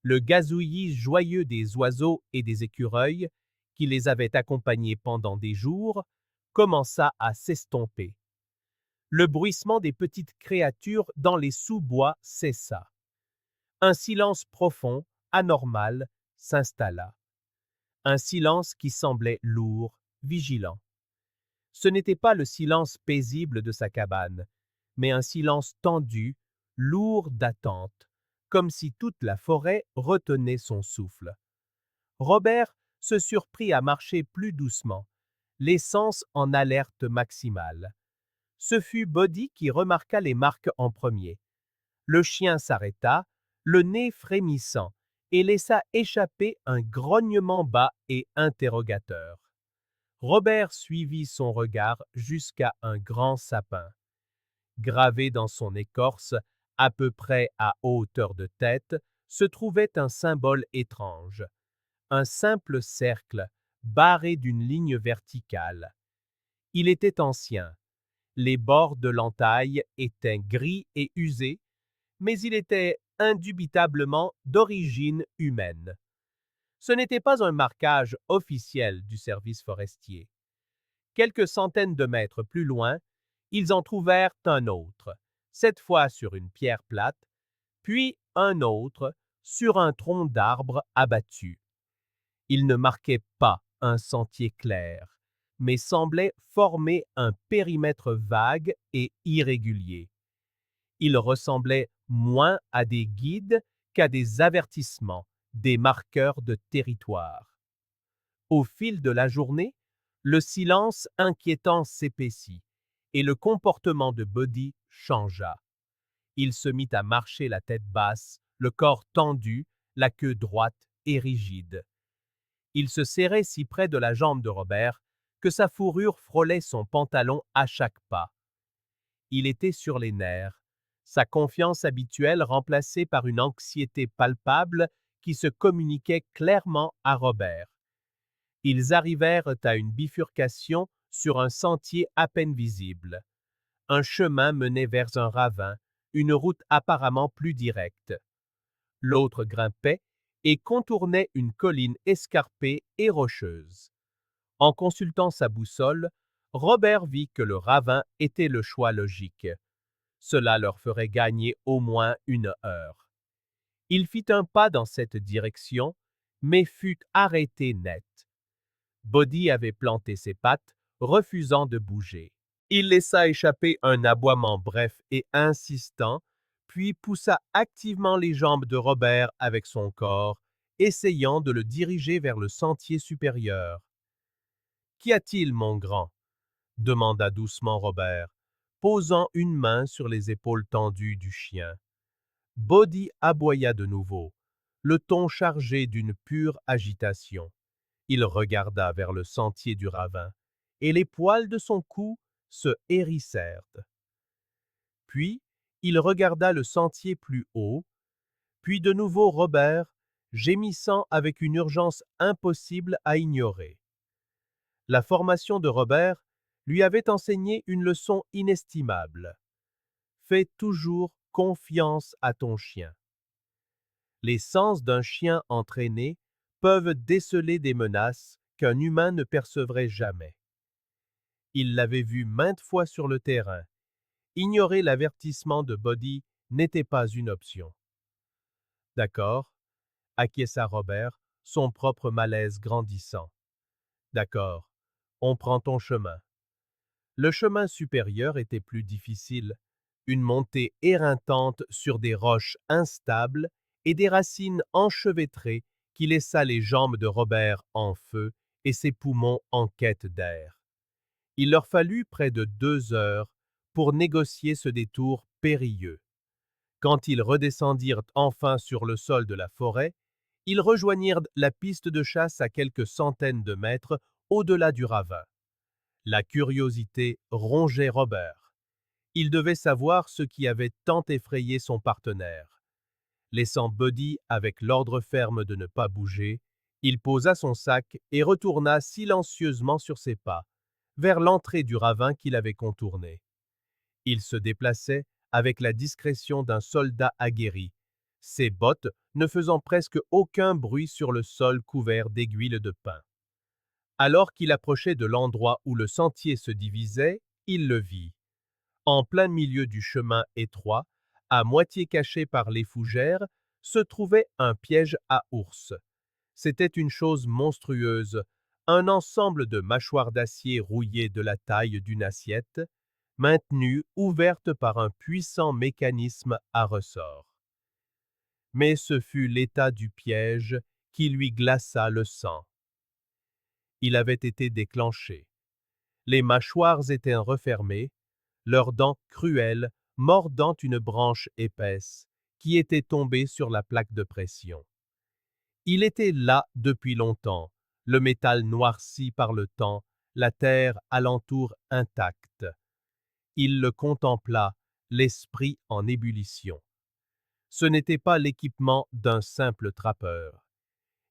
Le gazouillis joyeux des oiseaux et des écureuils, qui les avaient accompagnés pendant des jours, commença à s'estomper. Le bruissement des petites créatures dans les sous-bois cessa. Un silence profond, anormal, s'installa. Un silence qui semblait lourd, vigilant. Ce n'était pas le silence paisible de sa cabane, mais un silence tendu, lourd d'attente, comme si toute la forêt retenait son souffle. Robert se surprit à marcher plus doucement, les sens en alerte maximale. Ce fut Buddy qui remarqua les marques en premier. Le chien s'arrêta, le nez frémissant, et laissa échapper un grognement bas et interrogateur. Robert suivit son regard jusqu'à un grand sapin. Gravé dans son écorce, à peu près à hauteur de tête, se trouvait un symbole étrange. Un simple cercle, barré d'une ligne verticale. Il était ancien. Les bords de l'entaille étaient gris et usés, mais il était indubitablement d'origine humaine. Ce n'était pas un marquage officiel du service forestier. Quelques centaines de mètres plus loin, ils en trouvèrent un autre, cette fois sur une pierre plate, puis un autre sur un tronc d'arbre abattu. Il ne marquait pas un sentier clair, mais semblait former un périmètre vague et irrégulier. Il ressemblait moins à des guides qu'à des avertissements, des marqueurs de territoire. Au fil de la journée, le silence inquiétant s'épaissit et le comportement de Buddy changea. Il se mit à marcher la tête basse, le corps tendu, la queue droite et rigide. Il se serrait si près de la jambe de Robert que sa fourrure frôlait son pantalon à chaque pas. Il était sur les nerfs, sa confiance habituelle remplacée par une anxiété palpable qui se communiquait clairement à Robert. Ils arrivèrent à une bifurcation sur un sentier à peine visible. Un chemin menait vers un ravin, une route apparemment plus directe. L'autre grimpait et contournait une colline escarpée et rocheuse. En consultant sa boussole, Robert vit que le ravin était le choix logique. Cela leur ferait gagner au moins 1 heure. Il fit un pas dans cette direction, mais fut arrêté net. Bodhi avait planté ses pattes, refusant de bouger. Il laissa échapper un aboiement bref et insistant, puis poussa activement les jambes de Robert avec son corps, essayant de le diriger vers le sentier supérieur. « Qu'y a-t-il, mon grand ?» demanda doucement Robert, posant une main sur les épaules tendues du chien. Bodhi aboya de nouveau, le ton chargé d'une pure agitation. Il regarda vers le sentier du ravin, et les poils de son cou se hérissèrent. Puis, il regarda le sentier plus haut, puis de nouveau Robert, gémissant avec une urgence impossible à ignorer. La formation de Robert lui avait enseigné une leçon inestimable. Fais toujours confiance à ton chien. Les sens d'un chien entraîné peuvent déceler des menaces qu'un humain ne percevrait jamais. Il l'avait vu maintes fois sur le terrain. Ignorer l'avertissement de Bodhi n'était pas une option. D'accord, acquiesça Robert, son propre malaise grandissant. D'accord, on prend ton chemin. Le chemin supérieur était plus difficile, une montée éreintante sur des roches instables et des racines enchevêtrées qui laissa les jambes de Robert en feu et ses poumons en quête d'air. Il leur fallut près de 2 heures pour négocier ce détour périlleux. Quand ils redescendirent enfin sur le sol de la forêt, ils rejoignirent la piste de chasse à quelques centaines de mètres au-delà du ravin. La curiosité rongeait Robert. Il devait savoir ce qui avait tant effrayé son partenaire. Laissant Bodhi avec l'ordre ferme de ne pas bouger, il posa son sac et retourna silencieusement sur ses pas, vers l'entrée du ravin qu'il avait contourné. Il se déplaçait avec la discrétion d'un soldat aguerri, ses bottes ne faisant presque aucun bruit sur le sol couvert d'aiguilles de pin. Alors qu'il approchait de l'endroit où le sentier se divisait, il le vit. En plein milieu du chemin étroit, à moitié caché par les fougères, se trouvait un piège à ours. C'était une chose monstrueuse, un ensemble de mâchoires d'acier rouillées de la taille d'une assiette, maintenues ouvertes par un puissant mécanisme à ressort. Mais ce fut l'état du piège qui lui glaça le sang. Il avait été déclenché. Les mâchoires étaient refermées, leurs dents cruelles mordant une branche épaisse qui était tombée sur la plaque de pression. Il était là depuis longtemps, le métal noirci par le temps, la terre alentour intacte. Il le contempla, l'esprit en ébullition. Ce n'était pas l'équipement d'un simple trappeur.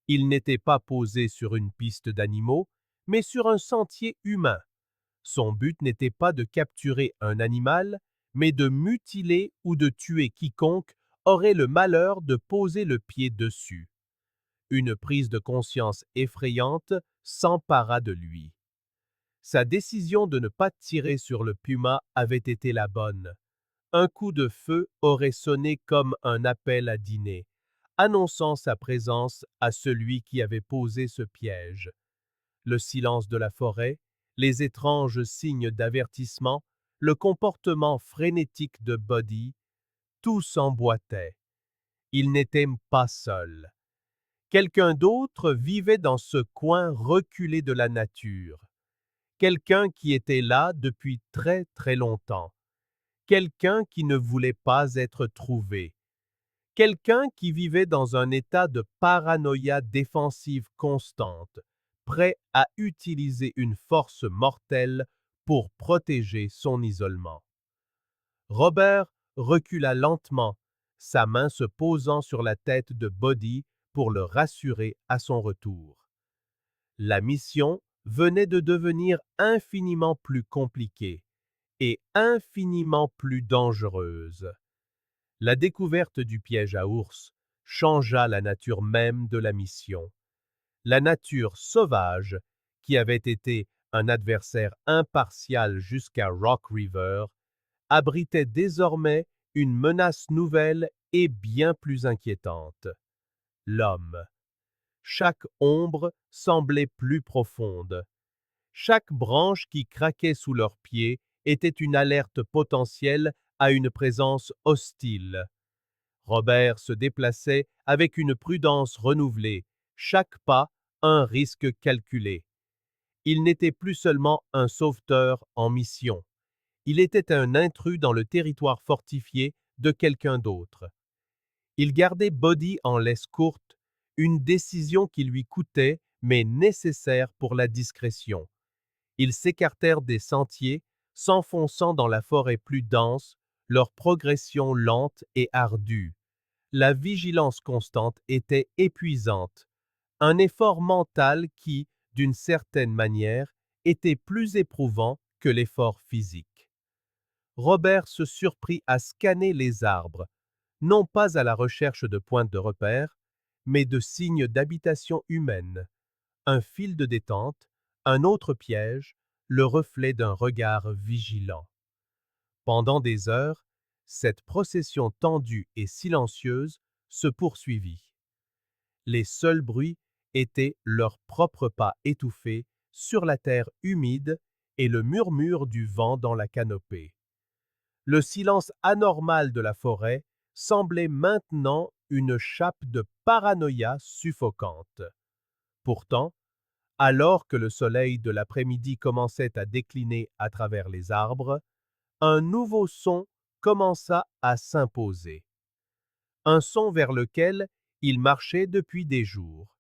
Il n'était pas posé sur une piste d'animaux, mais sur un sentier humain. Son but n'était pas de capturer un animal, mais de mutiler ou de tuer quiconque aurait le malheur de poser le pied dessus. Une prise de conscience effrayante s'empara de lui. Sa décision de ne pas tirer sur le puma avait été la bonne. Un coup de feu aurait sonné comme un appel à dîner, annonçant sa présence à celui qui avait posé ce piège. Le silence de la forêt, les étranges signes d'avertissement, le comportement frénétique de Bodhi, tout s'emboîtait. Il n'était pas seul. Quelqu'un d'autre vivait dans ce coin reculé de la nature. Quelqu'un qui était là depuis très très longtemps. Quelqu'un qui ne voulait pas être trouvé. Quelqu'un qui vivait dans un état de paranoïa défensive constante, prêt à utiliser une force mortelle pour protéger son isolement. Robert recula lentement, sa main se posant sur la tête de Bodhi pour le rassurer à son retour. La mission venait de devenir infiniment plus compliquée et infiniment plus dangereuse. La découverte du piège à ours changea la nature même de la mission. La nature sauvage, qui avait été un adversaire impartial jusqu'à Rock River, abritait désormais une menace nouvelle et bien plus inquiétante. L'homme. Chaque ombre semblait plus profonde. Chaque branche qui craquait sous leurs pieds était une alerte potentielle à une présence hostile. Robert se déplaçait avec une prudence renouvelée, chaque pas un risque calculé. Il n'était plus seulement un sauveteur en mission. Il était un intrus dans le territoire fortifié de quelqu'un d'autre. Il gardait Buddy en laisse courte, une décision qui lui coûtait mais nécessaire pour la discrétion. Ils s'écartèrent des sentiers, s'enfonçant dans la forêt plus dense, leur progression lente et ardue. La vigilance constante était épuisante, un effort mental qui, d'une certaine manière, était plus éprouvant que l'effort physique. Robert se surprit à scanner les arbres, non pas à la recherche de pointes de repère, mais de signes d'habitation humaine. Un fil de détente, un autre piège, le reflet d'un regard vigilant. Pendant des heures, cette procession tendue et silencieuse se poursuivit. Les seuls bruits étaient leurs propres pas étouffés sur la terre humide et le murmure du vent dans la canopée. Le silence anormal de la forêt semblait maintenant une chape de paranoïa suffocante. Pourtant, alors que le soleil de l'après-midi commençait à décliner à travers les arbres, un nouveau son commença à s'imposer. Un son vers lequel il marchait depuis des jours.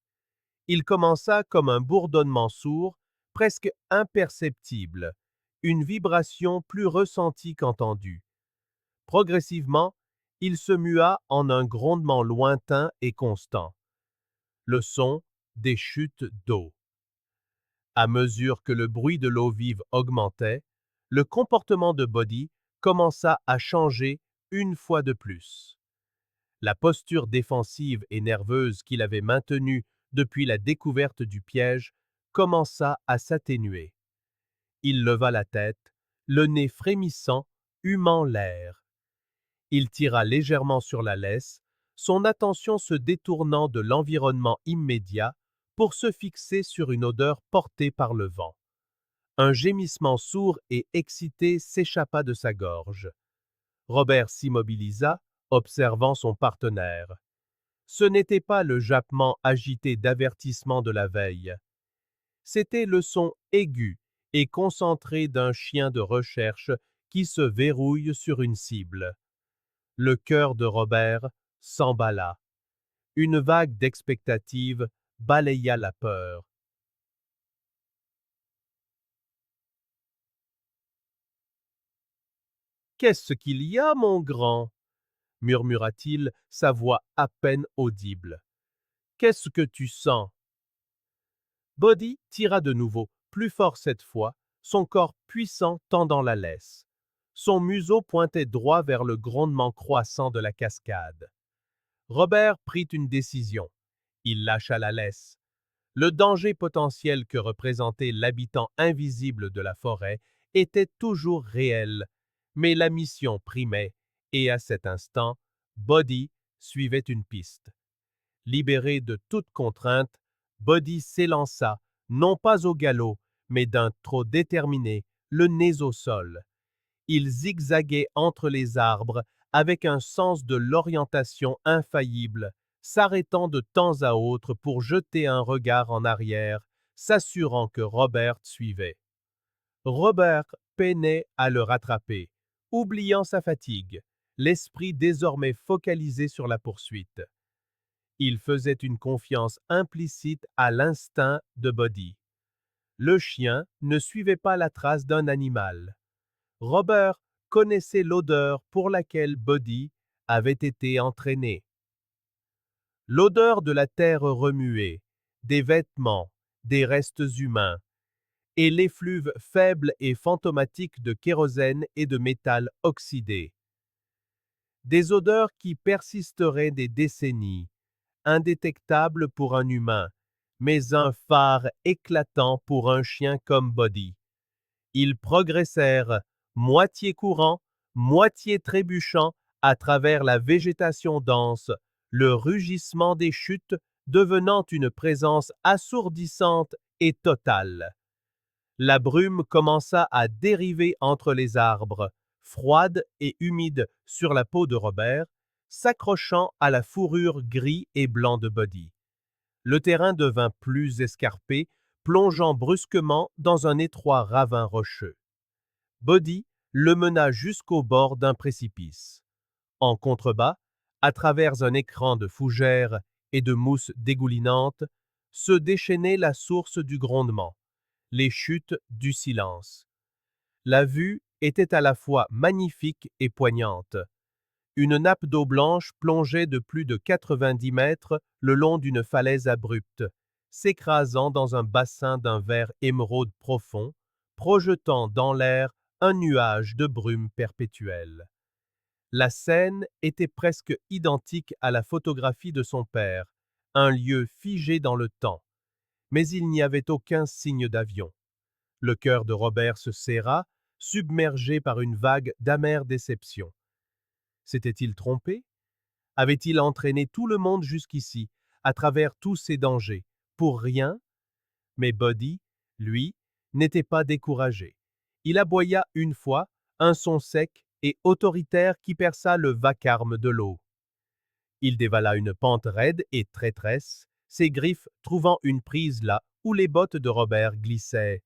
Il commença comme un bourdonnement sourd, presque imperceptible, une vibration plus ressentie qu'entendue. Progressivement, il se mua en un grondement lointain et constant. Le son des chutes d'eau. À mesure que le bruit de l'eau vive augmentait, le comportement de Buddy commença à changer une fois de plus. La posture défensive et nerveuse qu'il avait maintenue depuis la découverte du piège commença à s'atténuer. Il leva la tête, le nez frémissant, humant l'air. Il tira légèrement sur la laisse, son attention se détournant de l'environnement immédiat pour se fixer sur une odeur portée par le vent. Un gémissement sourd et excité s'échappa de sa gorge. Robert s'immobilisa, observant son partenaire. Ce n'était pas le jappement agité d'avertissement de la veille. C'était le son aigu et concentré d'un chien de recherche qui se verrouille sur une cible. Le cœur de Robert s'emballa. Une vague d'expectative balaya la peur. Qu'est-ce qu'il y a, mon grand? Murmura-t-il, sa voix à peine audible. Qu'est-ce que tu sens? Buddy tira de nouveau, plus fort cette fois, son corps puissant tendant la laisse. Son museau pointait droit vers le grondement croissant de la cascade. Robert prit une décision. Il lâcha la laisse. Le danger potentiel que représentait l'habitant invisible de la forêt était toujours réel, mais la mission primait, et à cet instant, Buddy suivait une piste. Libéré de toute contrainte, Buddy s'élança, non pas au galop, mais d'un trot déterminé, le nez au sol. Il zigzaguait entre les arbres avec un sens de l'orientation infaillible, s'arrêtant de temps à autre pour jeter un regard en arrière, s'assurant que Robert suivait. Robert peinait à le rattraper, oubliant sa fatigue, l'esprit désormais focalisé sur la poursuite. Il faisait une confiance implicite à l'instinct de Buddy. Le chien ne suivait pas la trace d'un animal. Robert connaissait l'odeur pour laquelle Buddy avait été entraîné. L'odeur de la terre remuée, des vêtements, des restes humains, et l'effluve faible et fantomatique de kérosène et de métal oxydé. des odeurs qui persisteraient des décennies, indétectables pour un humain, mais un phare éclatant pour un chien comme Buddy. Ils progressèrent, moitié courant, moitié trébuchant, à travers la végétation dense, le rugissement des chutes devenant une présence assourdissante et totale. La brume commença à dériver entre les arbres, froide et humide sur la peau de Robert, s'accrochant à la fourrure gris et blanc de Buddy. Le terrain devint plus escarpé, plongeant brusquement dans un étroit ravin rocheux. Buddy le mena jusqu'au bord d'un précipice. En contrebas, à travers un écran de fougères et de mousse dégoulinante, se déchaînait la source du grondement, les chutes du silence. La vue était à la fois magnifique et poignante. Une nappe d'eau blanche plongeait de plus de 90 mètres le long d'une falaise abrupte, s'écrasant dans un bassin d'un vert émeraude profond, projetant dans l'air un nuage de brume perpétuelle. La scène était presque identique à la photographie de son père, un lieu figé dans le temps. Mais il n'y avait aucun signe d'avion. Le cœur de Robert se serra, submergé par une vague d'amère déception. S'était-il trompé? Avait-il entraîné tout le monde jusqu'ici, à travers tous ces dangers, pour rien? Mais Buddy, lui, n'était pas découragé. Il aboya une fois, un son sec et autoritaire qui perça le vacarme de l'eau. Il dévala une pente raide et traîtresse, ses griffes trouvant une prise là où les bottes de Robert glissaient.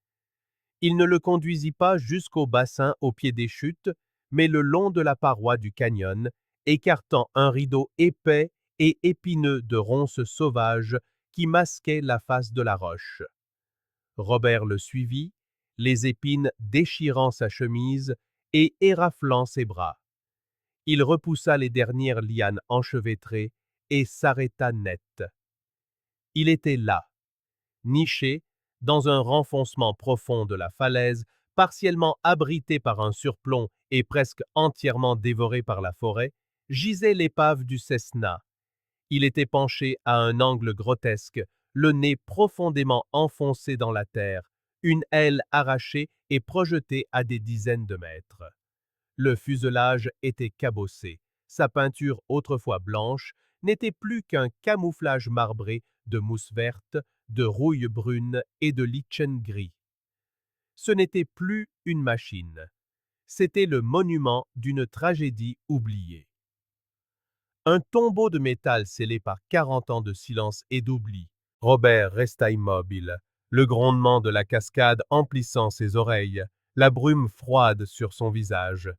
Il ne le conduisit pas jusqu'au bassin au pied des chutes, mais le long de la paroi du canyon, écartant un rideau épais et épineux de ronces sauvages qui masquaient la face de la roche. Robert le suivit, les épines déchirant sa chemise et éraflant ses bras. Il repoussa les dernières lianes enchevêtrées et s'arrêta net. Il était là, niché dans un renfoncement profond de la falaise, partiellement abrité par un surplomb et presque entièrement dévoré par la forêt, gisait l'épave du Cessna. Il était penché à un angle grotesque, le nez profondément enfoncé dans la terre, une aile arrachée et projetée à des dizaines de mètres. Le fuselage était cabossé. Sa peinture autrefois blanche n'était plus qu'un camouflage marbré de mousse verte, de rouille brune et de lichen gris. Ce n'était plus une machine. C'était le monument d'une tragédie oubliée. Un tombeau de métal scellé par 40 ans de silence et d'oubli. Robert resta immobile, le grondement de la cascade emplissant ses oreilles, la brume froide sur son visage.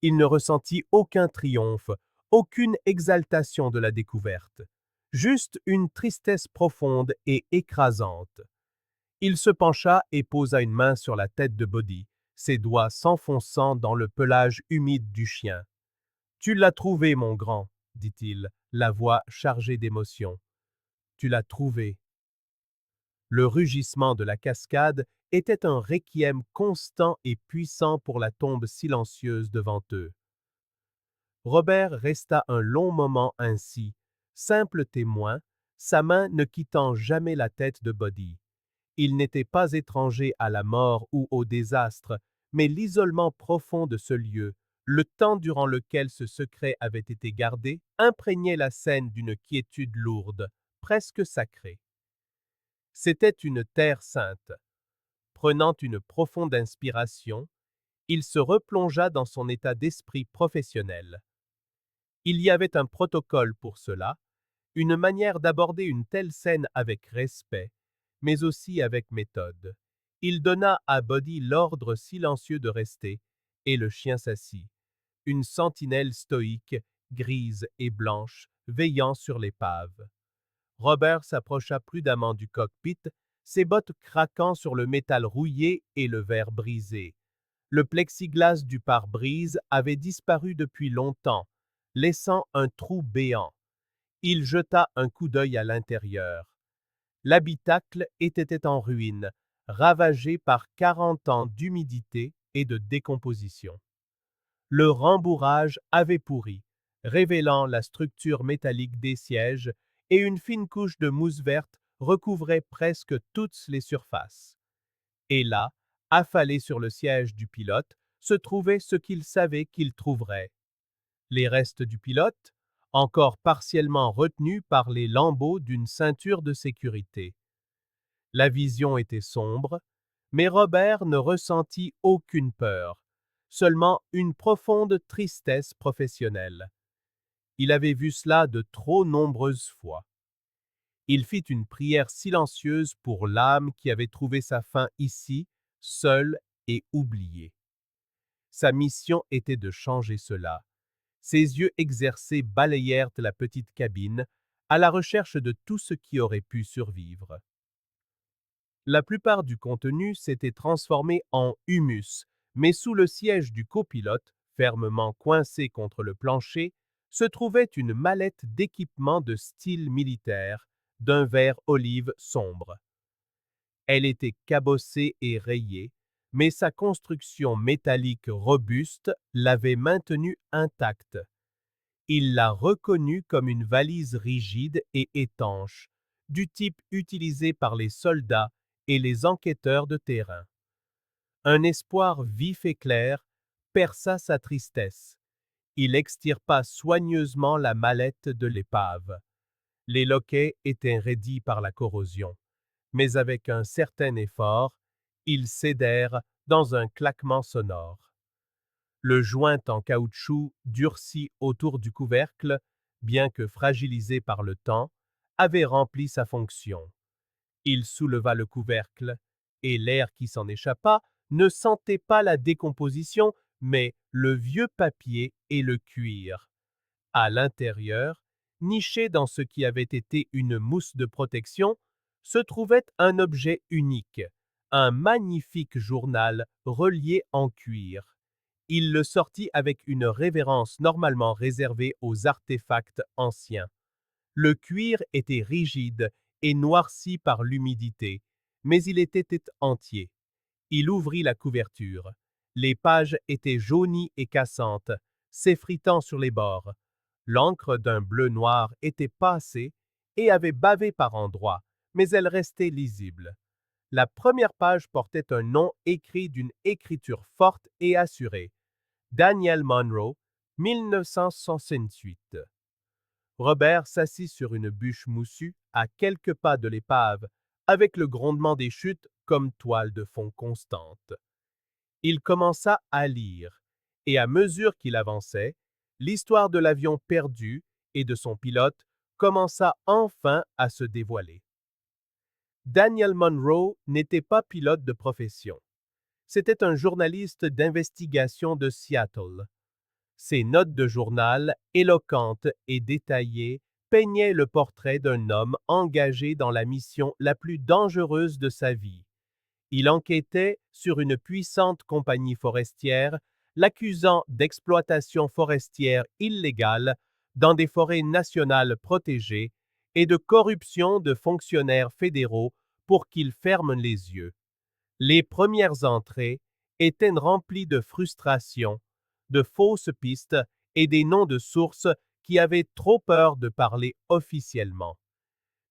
Il ne ressentit aucun triomphe, aucune exaltation de la découverte, juste une tristesse profonde et écrasante. Il se pencha et posa une main sur la tête de Buddy, ses doigts s'enfonçant dans le pelage humide du chien. « Tu l'as trouvé, mon grand, » dit-il, la voix chargée d'émotion. « Tu l'as trouvé. » Le rugissement de la cascade était un requiem constant et puissant pour la tombe silencieuse devant eux. Robert resta un long moment ainsi, simple témoin, sa main ne quittant jamais la tête de Buddy. Il n'était pas étranger à la mort ou au désastre, mais l'isolement profond de ce lieu, le temps durant lequel ce secret avait été gardé, imprégnait la scène d'une quiétude lourde, presque sacrée. C'était une terre sainte. Prenant une profonde inspiration, il se replongea dans son état d'esprit professionnel. Il y avait un protocole pour cela, une manière d'aborder une telle scène avec respect, mais aussi avec méthode. Il donna à Buddy l'ordre silencieux de rester, et le chien s'assit, une sentinelle stoïque, grise et blanche, veillant sur l'épave. Robert s'approcha prudemment du cockpit, ses bottes craquant sur le métal rouillé et le verre brisé. Le plexiglas du pare-brise avait disparu depuis longtemps, laissant un trou béant. Il jeta un coup d'œil à l'intérieur. L'habitacle était en ruine, ravagé par 40 ans d'humidité et de décomposition. Le rembourrage avait pourri, révélant la structure métallique des sièges, et une fine couche de mousse verte recouvrait presque toutes les surfaces. Et là, affalé sur le siège du pilote, se trouvait ce qu'il savait qu'il trouverait. Les restes du pilote, encore partiellement retenus par les lambeaux d'une ceinture de sécurité. La vision était sombre, mais Robert ne ressentit aucune peur, seulement une profonde tristesse professionnelle. Il avait vu cela de trop nombreuses fois. Il fit une prière silencieuse pour l'âme qui avait trouvé sa fin ici, seule et oubliée. Sa mission était de changer cela. Ses yeux exercés balayèrent la petite cabine, à la recherche de tout ce qui aurait pu survivre. La plupart du contenu s'était transformé en humus, mais sous le siège du copilote, fermement coincé contre le plancher, se trouvait une mallette d'équipement de style militaire, d'un vert olive sombre. Elle était cabossée et rayée, mais sa construction métallique robuste l'avait maintenue intacte. Il la reconnut comme une valise rigide et étanche, du type utilisé par les soldats et les enquêteurs de terrain. Un espoir vif et clair perça sa tristesse. Il extirpa soigneusement la mallette de l'épave. Les loquets étaient raidis par la corrosion, mais avec un certain effort, ils cédèrent dans un claquement sonore. Le joint en caoutchouc durci autour du couvercle, bien que fragilisé par le temps, avait rempli sa fonction. Il souleva le couvercle, et l'air qui s'en échappa ne sentait pas la décomposition, mais le vieux papier et le cuir. À l'intérieur, niché dans ce qui avait été une mousse de protection, se trouvait un objet unique, un magnifique journal relié en cuir. Il le sortit avec une révérence normalement réservée aux artefacts anciens. Le cuir était rigide et noirci par l'humidité, mais il était entier. Il ouvrit la couverture. Les pages étaient jaunies et cassantes, s'effritant sur les bords. L'encre d'un bleu noir était passée et avait bavé par endroits, mais elle restait lisible. La première page portait un nom écrit d'une écriture forte et assurée. Daniel Monroe, 1968. Robert s'assit sur une bûche moussue à quelques pas de l'épave, avec le grondement des chutes comme toile de fond constante. Il commença à lire, et à mesure qu'il avançait, l'histoire de l'avion perdu et de son pilote commença enfin à se dévoiler. Daniel Monroe n'était pas pilote de profession. C'était un journaliste d'investigation de Seattle. Ses notes de journal, éloquentes et détaillées, peignaient le portrait d'un homme engagé dans la mission la plus dangereuse de sa vie. Il enquêtait sur une puissante compagnie forestière, l'accusant d'exploitation forestière illégale dans des forêts nationales protégées et de corruption de fonctionnaires fédéraux pour qu'il ferme les yeux. Les premières entrées étaient remplies de frustration, de fausses pistes et des noms de sources qui avaient trop peur de parler officiellement.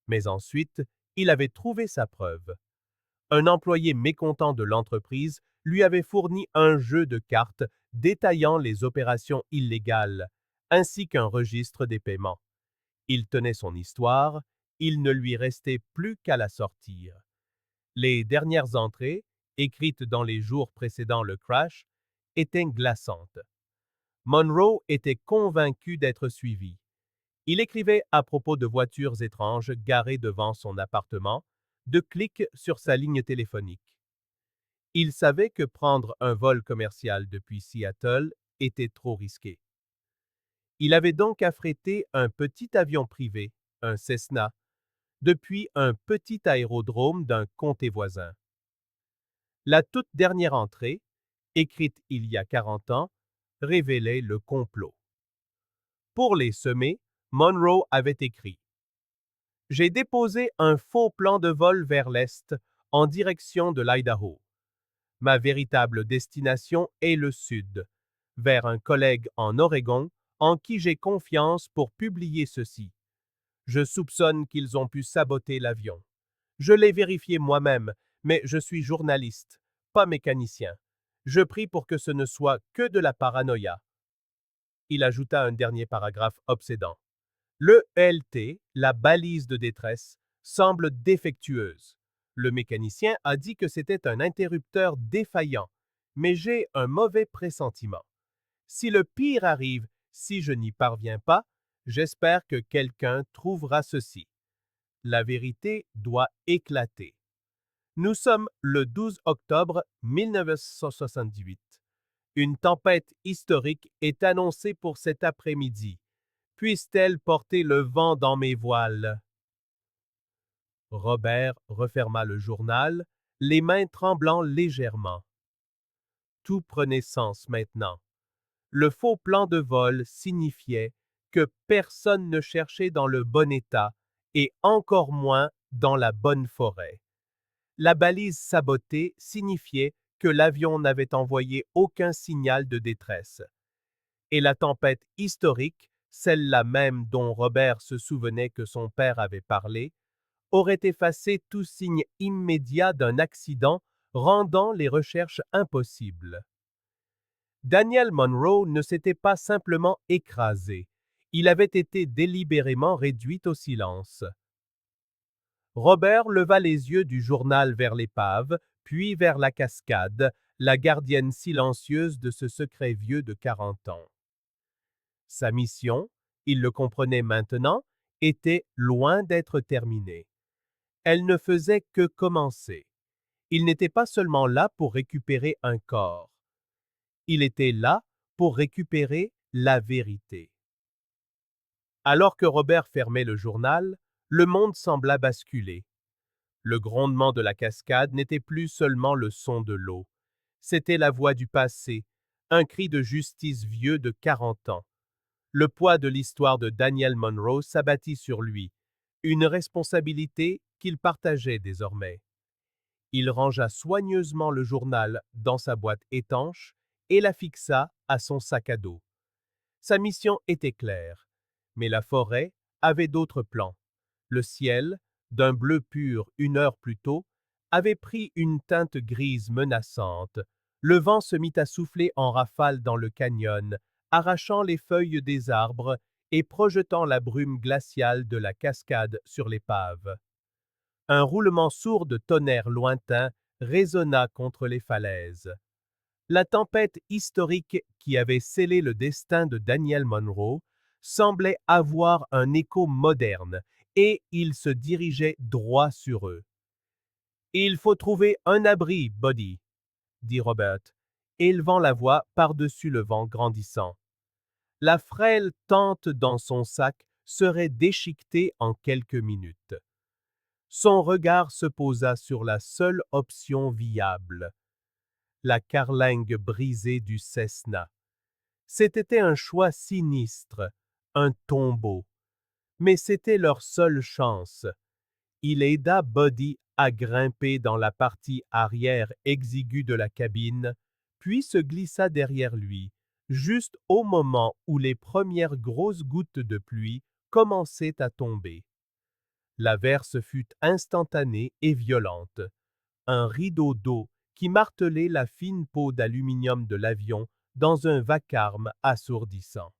Mais ensuite, il avait trouvé sa preuve. Un employé mécontent de l'entreprise lui avait fourni un jeu de cartes détaillant les opérations illégales, ainsi qu'un registre des paiements. Il tenait son histoire, il ne lui restait plus qu'à la sortir. Les dernières entrées, écrites dans les jours précédant le crash, étaient glaçantes. Monroe était convaincu d'être suivi. Il écrivait à propos de voitures étranges garées devant son appartement, de clics sur sa ligne téléphonique. Il savait que prendre un vol commercial depuis Seattle était trop risqué. Il avait donc affrété un petit avion privé, un Cessna, depuis un petit aérodrome d'un comté voisin. La toute dernière entrée, écrite il y a 40 ans, révélait le complot. Pour les semer, Monroe avait écrit: J'ai déposé un faux plan de vol vers l'est, en direction de l'Idaho. Ma véritable destination est le sud, vers un collègue en Oregon, en qui j'ai confiance pour publier ceci. Je soupçonne qu'ils ont pu saboter l'avion. Je l'ai vérifié moi-même, mais je suis journaliste, pas mécanicien. Je prie pour que ce ne soit que de la paranoïa. Il ajouta un dernier paragraphe obsédant. Le LT, la balise de détresse, semble défectueuse. Le mécanicien a dit que c'était un interrupteur défaillant, mais j'ai un mauvais pressentiment. Si le pire arrive, si je n'y parviens pas, j'espère que quelqu'un trouvera ceci. La vérité doit éclater. Nous sommes le 12 octobre 1978. Une tempête historique est annoncée pour cet après-midi. Puisse-t-elle porter le vent dans mes voiles? Robert referma le journal, les mains tremblant légèrement. Tout prenait sens maintenant. Le faux plan de vol signifiait que personne ne cherchait dans le bon état et encore moins dans la bonne forêt. La balise sabotée signifiait que l'avion n'avait envoyé aucun signal de détresse. Et la tempête historique, celle-là même dont Robert se souvenait que son père avait parlé, aurait effacé tout signe immédiat d'un accident, rendant les recherches impossibles. Daniel Monroe ne s'était pas simplement écrasé, il avait été délibérément réduit au silence. Robert leva les yeux du journal vers l'épave, puis vers la cascade, la gardienne silencieuse de ce secret vieux de 40 ans. Sa mission, il le comprenait maintenant, était loin d'être terminée. Elle ne faisait que commencer. Il n'était pas seulement là pour récupérer un corps. Il était là pour récupérer la vérité. Alors que Robert fermait le journal, le monde sembla basculer. Le grondement de la cascade n'était plus seulement le son de l'eau. C'était la voix du passé, un cri de justice vieux de 40 ans. Le poids de l'histoire de Daniel Monroe s'abattit sur lui, une responsabilité qu'il partageait désormais. Il rangea soigneusement le journal dans sa boîte étanche et la fixa à son sac à dos. Sa mission était claire, mais la forêt avait d'autres plans. Le ciel, d'un bleu pur une heure plus tôt, avait pris une teinte grise menaçante. Le vent se mit à souffler en rafales dans le canyon, arrachant les feuilles des arbres et projetant la brume glaciale de la cascade sur l'épave. Un roulement sourd de tonnerre lointain résonna contre les falaises. La tempête historique qui avait scellé le destin de Daniel Monroe semblait avoir un écho moderne et il se dirigeait droit sur eux. « Il faut trouver un abri, Buddy, » dit Robert, élevant la voix par-dessus le vent grandissant. La frêle tente dans son sac serait déchiquetée en quelques minutes. Son regard se posa sur la seule option viable, la carlingue brisée du Cessna. C'était un choix sinistre, un tombeau. Mais c'était leur seule chance. Il aida Buddy à grimper dans la partie arrière exiguë de la cabine, puis se glissa derrière lui, juste au moment où les premières grosses gouttes de pluie commençaient à tomber. L'averse fut instantanée et violente. Un rideau d'eau qui martelait la fine peau d'aluminium de l'avion dans un vacarme assourdissant.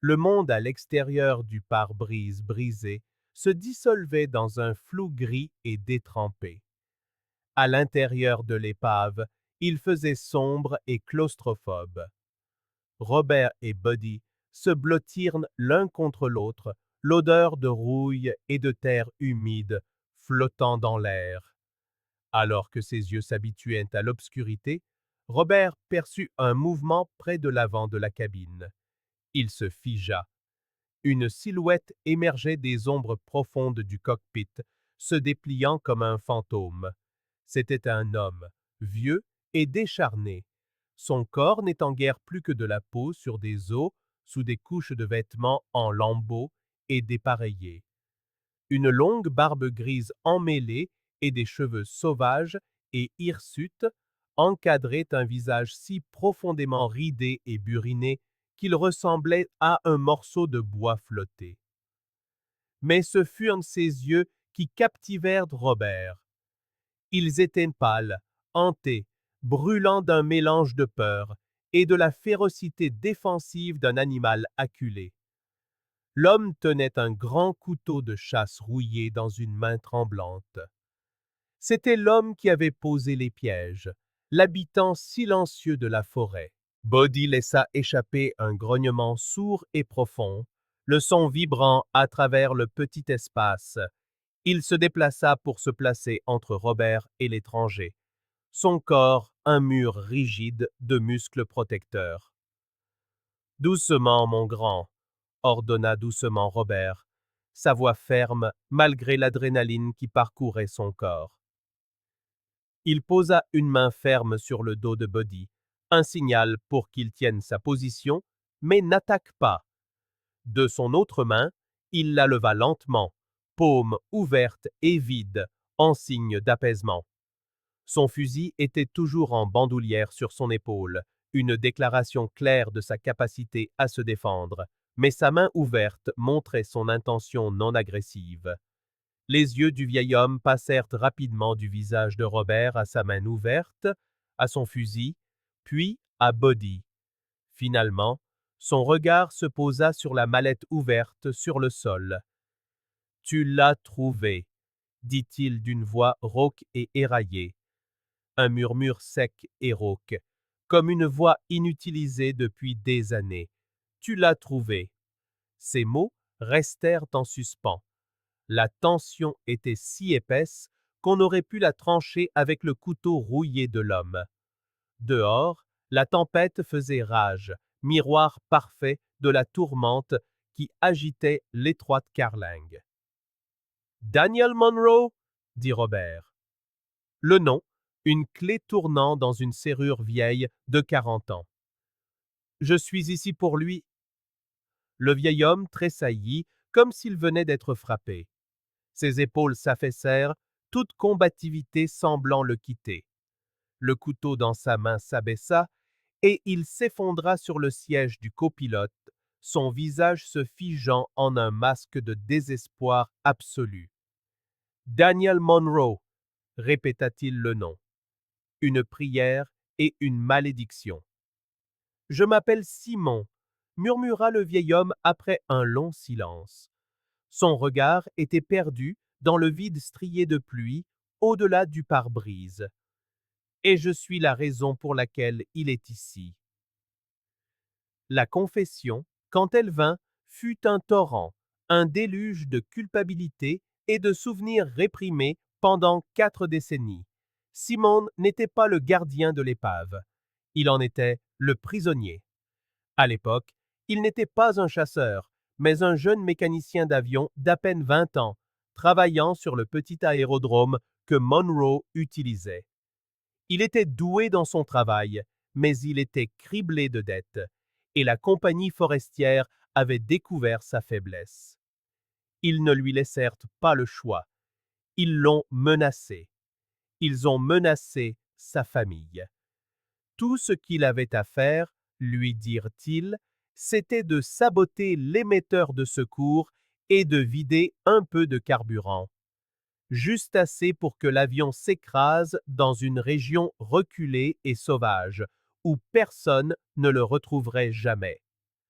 Le monde à l'extérieur du pare-brise brisé se dissolvait dans un flou gris et détrempé. À l'intérieur de l'épave, il faisait sombre et claustrophobe. Robert et Buddy se blottirent l'un contre l'autre, l'odeur de rouille et de terre humide flottant dans l'air. Alors que ses yeux s'habituaient à l'obscurité, Robert perçut un mouvement près de l'avant de la cabine. Il se figea. Une silhouette émergeait des ombres profondes du cockpit, se dépliant comme un fantôme. C'était un homme, vieux et décharné. Son corps n'étant guère plus que de la peau sur des os, sous des couches de vêtements en lambeaux et dépareillés. Une longue barbe grise emmêlée et des cheveux sauvages et hirsutes encadraient un visage si profondément ridé et buriné qu'il ressemblait à un morceau de bois flotté. Mais ce furent ses yeux qui captivèrent Robert. Ils étaient pâles, hantés, brûlants d'un mélange de peur et de la férocité défensive d'un animal acculé. L'homme tenait un grand couteau de chasse rouillé dans une main tremblante. C'était l'homme qui avait posé les pièges, l'habitant silencieux de la forêt. Bodhi laissa échapper un grognement sourd et profond, le son vibrant à travers le petit espace. Il se déplaça pour se placer entre Robert et l'étranger, son corps un mur rigide de muscles protecteurs. « Doucement, mon grand », ordonna doucement Robert, sa voix ferme malgré l'adrénaline qui parcourait son corps. Il posa une main ferme sur le dos de Bodhi, un signal pour qu'il tienne sa position, mais n'attaque pas. De son autre main, il la leva lentement, paume ouverte et vide, en signe d'apaisement. Son fusil était toujours en bandoulière sur son épaule, une déclaration claire de sa capacité à se défendre, mais sa main ouverte montrait son intention non agressive. Les yeux du vieil homme passèrent rapidement du visage de Robert à sa main ouverte, à son fusil, puis à Bodhi. Finalement, son regard se posa sur la mallette ouverte sur le sol. « Tu l'as trouvé », dit-il d'une voix rauque et éraillée. Un murmure sec et rauque, comme une voix inutilisée depuis des années. « Tu l'as trouvé ». Ces mots restèrent en suspens. La tension était si épaisse qu'on aurait pu la trancher avec le couteau rouillé de l'homme. Dehors, la tempête faisait rage, miroir parfait de la tourmente qui agitait l'étroite carlingue. « Daniel Monroe » dit Robert. Le nom, une clé tournant dans une serrure vieille de 40 ans. « Je suis ici pour lui. » Le vieil homme tressaillit comme s'il venait d'être frappé. Ses épaules s'affaissèrent, toute combativité semblant le quitter. Le couteau dans sa main s'abaissa et il s'effondra sur le siège du copilote, son visage se figeant en un masque de désespoir absolu. « Daniel Monroe », répéta-t-il le nom. Une prière et une malédiction. « Je m'appelle Simon », murmura le vieil homme après un long silence. Son regard était perdu dans le vide strié de pluie, au-delà du pare-brise. « Et je suis la raison pour laquelle il est ici. » La confession, quand elle vint, fut un torrent, un déluge de culpabilité et de souvenirs réprimés pendant 4 décennies. Simon n'était pas le gardien de l'épave. Il en était le prisonnier. À l'époque, il n'était pas un chasseur, mais un jeune mécanicien d'avion d'à peine 20 ans, travaillant sur le petit aérodrome que Monroe utilisait. Il était doué dans son travail, mais il était criblé de dettes, et la compagnie forestière avait découvert sa faiblesse. Ils ne lui laissèrent pas le choix. Ils l'ont menacé. Ils ont menacé sa famille. Tout ce qu'il avait à faire, lui dirent-ils, c'était de saboter l'émetteur de secours et de vider un peu de carburant. Juste assez pour que l'avion s'écrase dans une région reculée et sauvage, où personne ne le retrouverait jamais.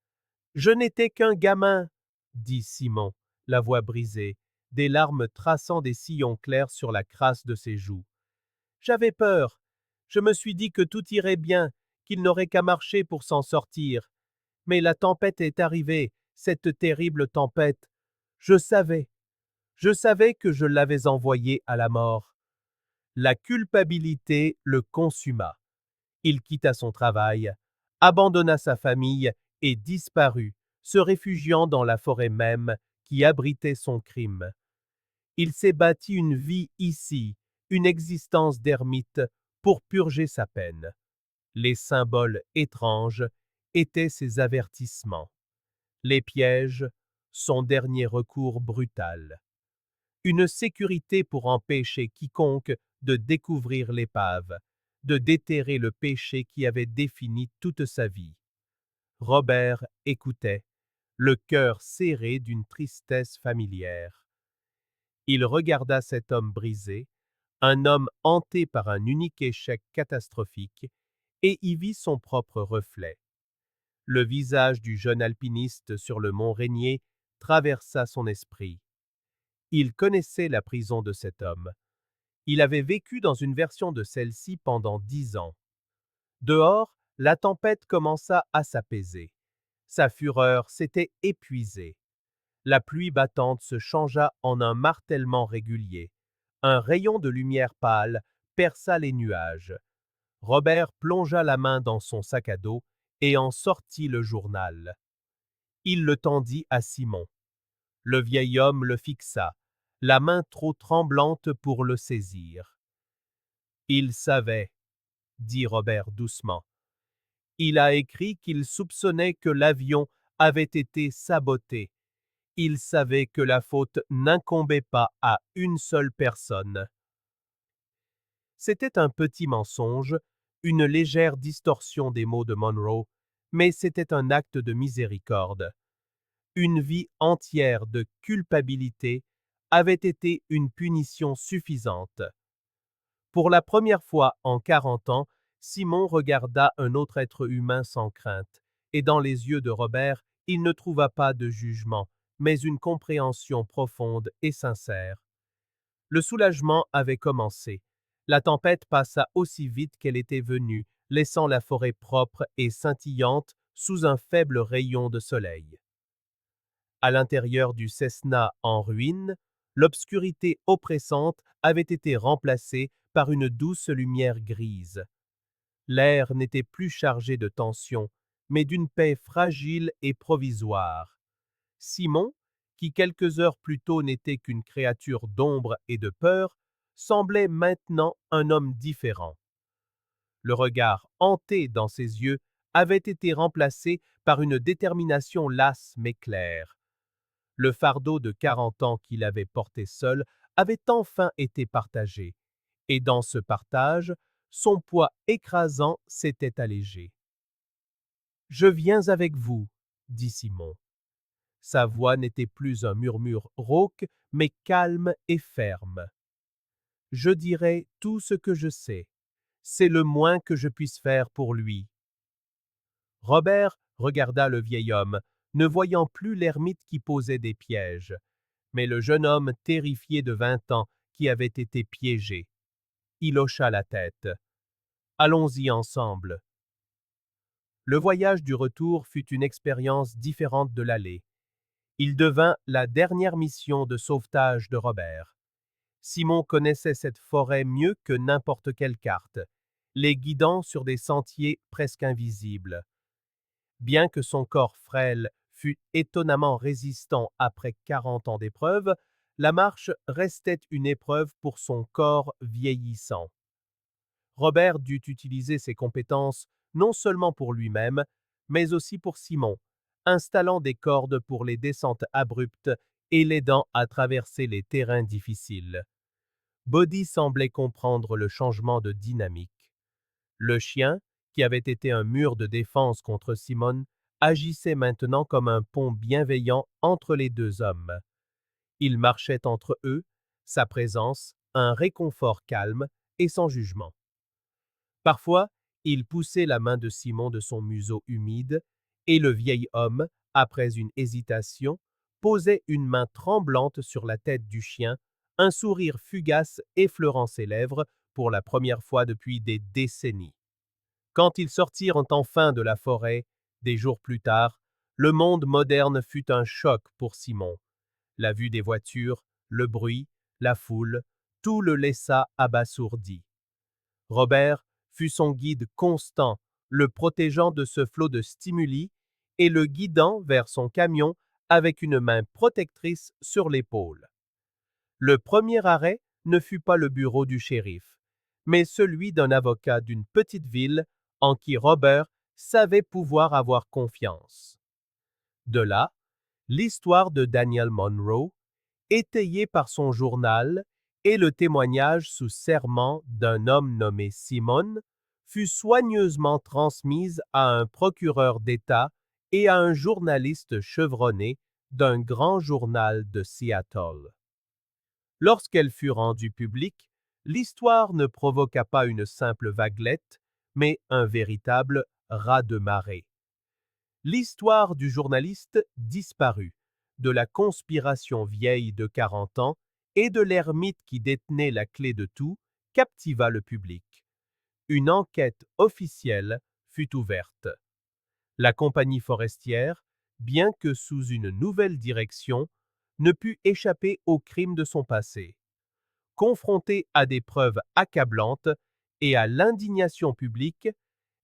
« Je n'étais qu'un gamin, » dit Simon, la voix brisée, des larmes traçant des sillons clairs sur la crasse de ses joues. « J'avais peur. Je me suis dit que tout irait bien, qu'il n'aurait qu'à marcher pour s'en sortir. Mais la tempête est arrivée, cette terrible tempête. Je savais que je l'avais envoyé à la mort. » La culpabilité le consuma. Il quitta son travail, abandonna sa famille et disparut, se réfugiant dans la forêt même qui abritait son crime. Il s'est bâti une vie ici, une existence d'ermite, pour purger sa peine. Les symboles étranges étaient ses avertissements. Les pièges, son dernier recours brutal. Une sécurité pour empêcher quiconque de découvrir l'épave, de déterrer le péché qui avait défini toute sa vie. Robert écoutait, le cœur serré d'une tristesse familière. Il regarda cet homme brisé, un homme hanté par un unique échec catastrophique, et y vit son propre reflet. Le visage du jeune alpiniste sur le mont Rainier traversa son esprit. Il connaissait la prison de cet homme. Il avait vécu dans une version de celle-ci pendant 10 ans. Dehors, la tempête commença à s'apaiser. Sa fureur s'était épuisée. La pluie battante se changea en un martèlement régulier. Un rayon de lumière pâle perça les nuages. Robert plongea la main dans son sac à dos et en sortit le journal. Il le tendit à Simon. Le vieil homme le fixa, la main trop tremblante pour le saisir. Il savait, dit Robert doucement. Il a écrit qu'il soupçonnait que l'avion avait été saboté. Il savait que la faute n'incombait pas à une seule personne. C'était un petit mensonge, une légère distorsion des mots de Monroe, mais c'était un acte de miséricorde. Une vie entière de culpabilité avait été une punition suffisante. Pour la première fois en 40 ans, Simon regarda un autre être humain sans crainte, et dans les yeux de Robert, il ne trouva pas de jugement, mais une compréhension profonde et sincère. Le soulagement avait commencé. La tempête passa aussi vite qu'elle était venue, laissant la forêt propre et scintillante sous un faible rayon de soleil. À l'intérieur du Cessna en ruine, l'obscurité oppressante avait été remplacée par une douce lumière grise. L'air n'était plus chargé de tension, mais d'une paix fragile et provisoire. Simon, qui quelques heures plus tôt n'était qu'une créature d'ombre et de peur, semblait maintenant un homme différent. Le regard hanté dans ses yeux avait été remplacé par une détermination lasse mais claire. Le fardeau de 40 ans qu'il avait porté seul avait enfin été partagé, et dans ce partage, son poids écrasant s'était allégé. « Je viens avec vous, » dit Simon. Sa voix n'était plus un murmure rauque, mais calme et ferme. « Je dirai tout ce que je sais. C'est le moins que je puisse faire pour lui. » Robert regarda le vieil homme, ne voyant plus l'ermite qui posait des pièges, mais le jeune homme terrifié de 20 ans qui avait été piégé. Il hocha la tête. « Allons-y ensemble. » Le voyage du retour fut une expérience différente de l'aller. Il devint la dernière mission de sauvetage de Robert. Simon connaissait cette forêt mieux que n'importe quelle carte, les guidant sur des sentiers presque invisibles. Bien que son corps frêle fût étonnamment résistant après 40 ans d'épreuve, la marche restait une épreuve pour son corps vieillissant. Robert dut utiliser ses compétences non seulement pour lui-même, mais aussi pour Simon, installant des cordes pour les descentes abruptes et l'aidant à traverser les terrains difficiles. Bodhi semblait comprendre le changement de dynamique. Le chien, qui avait été un mur de défense contre Simon, agissait maintenant comme un pont bienveillant entre les deux hommes. Il marchait entre eux, sa présence, un réconfort calme et sans jugement. Parfois, il poussait la main de Simon de son museau humide, et le vieil homme, après une hésitation, posait une main tremblante sur la tête du chien, un sourire fugace effleurant ses lèvres pour la première fois depuis des décennies. Quand ils sortirent enfin de la forêt, des jours plus tard, le monde moderne fut un choc pour Simon. La vue des voitures, le bruit, la foule, tout le laissa abasourdi. Robert fut son guide constant, le protégeant de ce flot de stimuli et le guidant vers son camion avec une main protectrice sur l'épaule. Le premier arrêt ne fut pas le bureau du shérif, mais celui d'un avocat d'une petite ville en qui Robert savait pouvoir avoir confiance. De là, l'histoire de Daniel Monroe, étayée par son journal et le témoignage sous serment d'un homme nommé Simon, fut soigneusement transmise à un procureur d'État et à un journaliste chevronné d'un grand journal de Seattle. Lorsqu'elle fut rendue publique, l'histoire ne provoqua pas une simple vaguelette, mais un véritable raz-de-marée. L'histoire du journaliste disparut, de la conspiration vieille de 40 ans et de l'ermite qui détenait la clé de tout, captiva le public. Une enquête officielle fut ouverte. La compagnie forestière, bien que sous une nouvelle direction, ne put échapper aux crimes de son passé. Confrontée à des preuves accablantes et à l'indignation publique,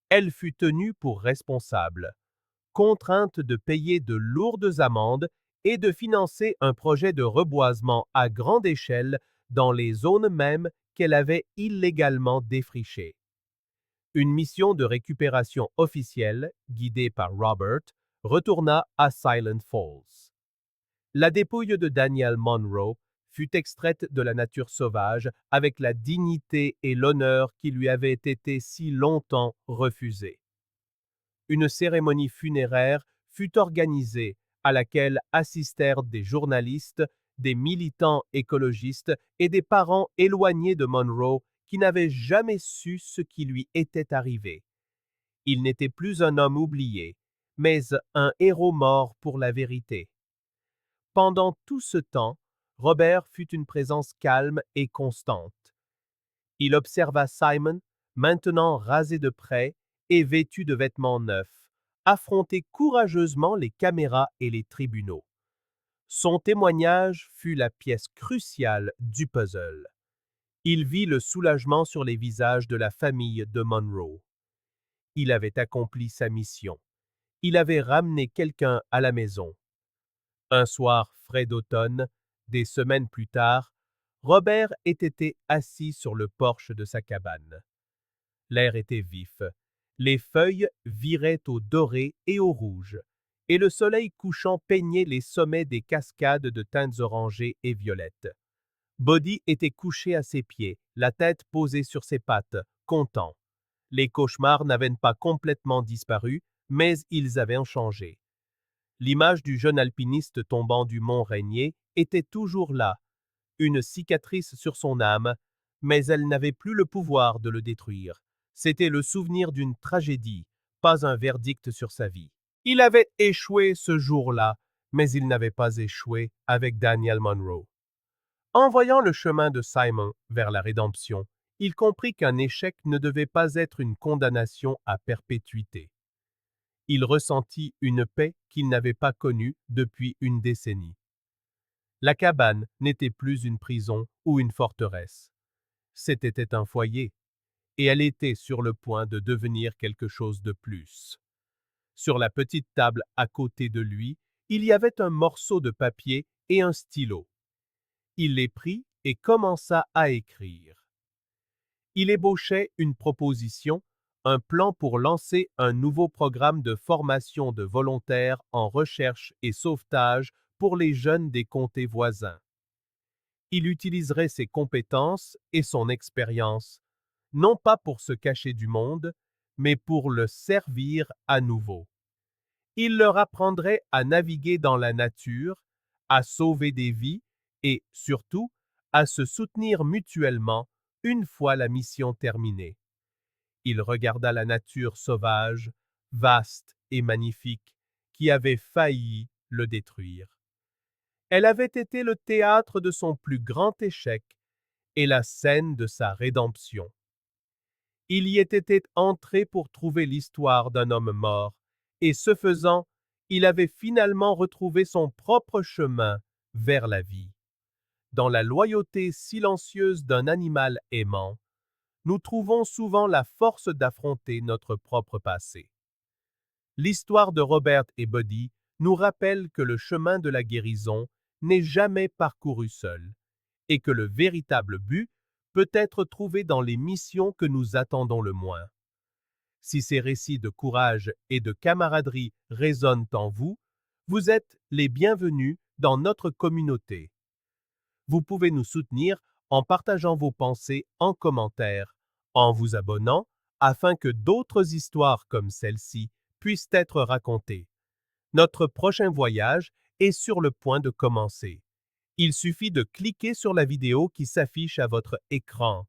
elle fut tenue pour responsable, contrainte de payer de lourdes amendes et de financer un projet de reboisement à grande échelle dans les zones mêmes qu'elle avait illégalement défrichées. Une mission de récupération officielle, guidée par Robert, retourna à Silent Falls. La dépouille de Daniel Monroe fut extraite de la nature sauvage avec la dignité et l'honneur qui lui avaient été si longtemps refusés. Une cérémonie funéraire fut organisée à laquelle assistèrent des journalistes, des militants écologistes et des parents éloignés de Monroe qui n'avaient jamais su ce qui lui était arrivé. Il n'était plus un homme oublié, mais un héros mort pour la vérité. Pendant tout ce temps, Robert fut une présence calme et constante. Il observa Simon, maintenant rasé de près et vêtu de vêtements neufs, affronter courageusement les caméras et les tribunaux. Son témoignage fut la pièce cruciale du puzzle. Il vit le soulagement sur les visages de la famille de Monroe. Il avait accompli sa mission. Il avait ramené quelqu'un à la maison. Un soir frais d'automne, des semaines plus tard, Robert était assis sur le porche de sa cabane. L'air était vif, les feuilles viraient au doré et au rouge, et le soleil couchant peignait les sommets des cascades de teintes orangées et violettes. Buddy était couché à ses pieds, la tête posée sur ses pattes, content. Les cauchemars n'avaient pas complètement disparu, mais ils avaient changé. L'image du jeune alpiniste tombant du mont Rainier était toujours là, une cicatrice sur son âme, mais elle n'avait plus le pouvoir de le détruire. C'était le souvenir d'une tragédie, pas un verdict sur sa vie. Il avait échoué ce jour-là, mais il n'avait pas échoué avec Daniel Monroe. En voyant le chemin de Simon vers la rédemption, il comprit qu'un échec ne devait pas être une condamnation à perpétuité. Il ressentit une paix qu'il n'avait pas connue depuis une décennie. La cabane n'était plus une prison ou une forteresse. C'était un foyer, et elle était sur le point de devenir quelque chose de plus. Sur la petite table à côté de lui, il y avait un morceau de papier et un stylo. Il les prit et commença à écrire. Il ébauchait une proposition, un plan pour lancer un nouveau programme de formation de volontaires en recherche et sauvetage pour les jeunes des comtés voisins. Il utiliserait ses compétences et son expérience, non pas pour se cacher du monde, mais pour le servir à nouveau. Il leur apprendrait à naviguer dans la nature, à sauver des vies et, surtout, à se soutenir mutuellement une fois la mission terminée. Il regarda la nature sauvage, vaste et magnifique, qui avait failli le détruire. Elle avait été le théâtre de son plus grand échec et la scène de sa rédemption. Il y était entré pour trouver l'histoire d'un homme mort, et ce faisant, il avait finalement retrouvé son propre chemin vers la vie. Dans la loyauté silencieuse d'un animal aimant, nous trouvons souvent la force d'affronter notre propre passé. L'histoire de Robert et Buddy nous rappelle que le chemin de la guérison n'est jamais parcouru seul, et que le véritable but peut être trouvé dans les missions que nous attendons le moins. Si ces récits de courage et de camaraderie résonnent en vous, vous êtes les bienvenus dans notre communauté. Vous pouvez nous soutenir en partageant vos pensées en commentaire, en vous abonnant afin que d'autres histoires comme celle-ci puissent être racontées. Notre prochain voyage est sur le point de commencer. Il suffit de cliquer sur la vidéo qui s'affiche à votre écran.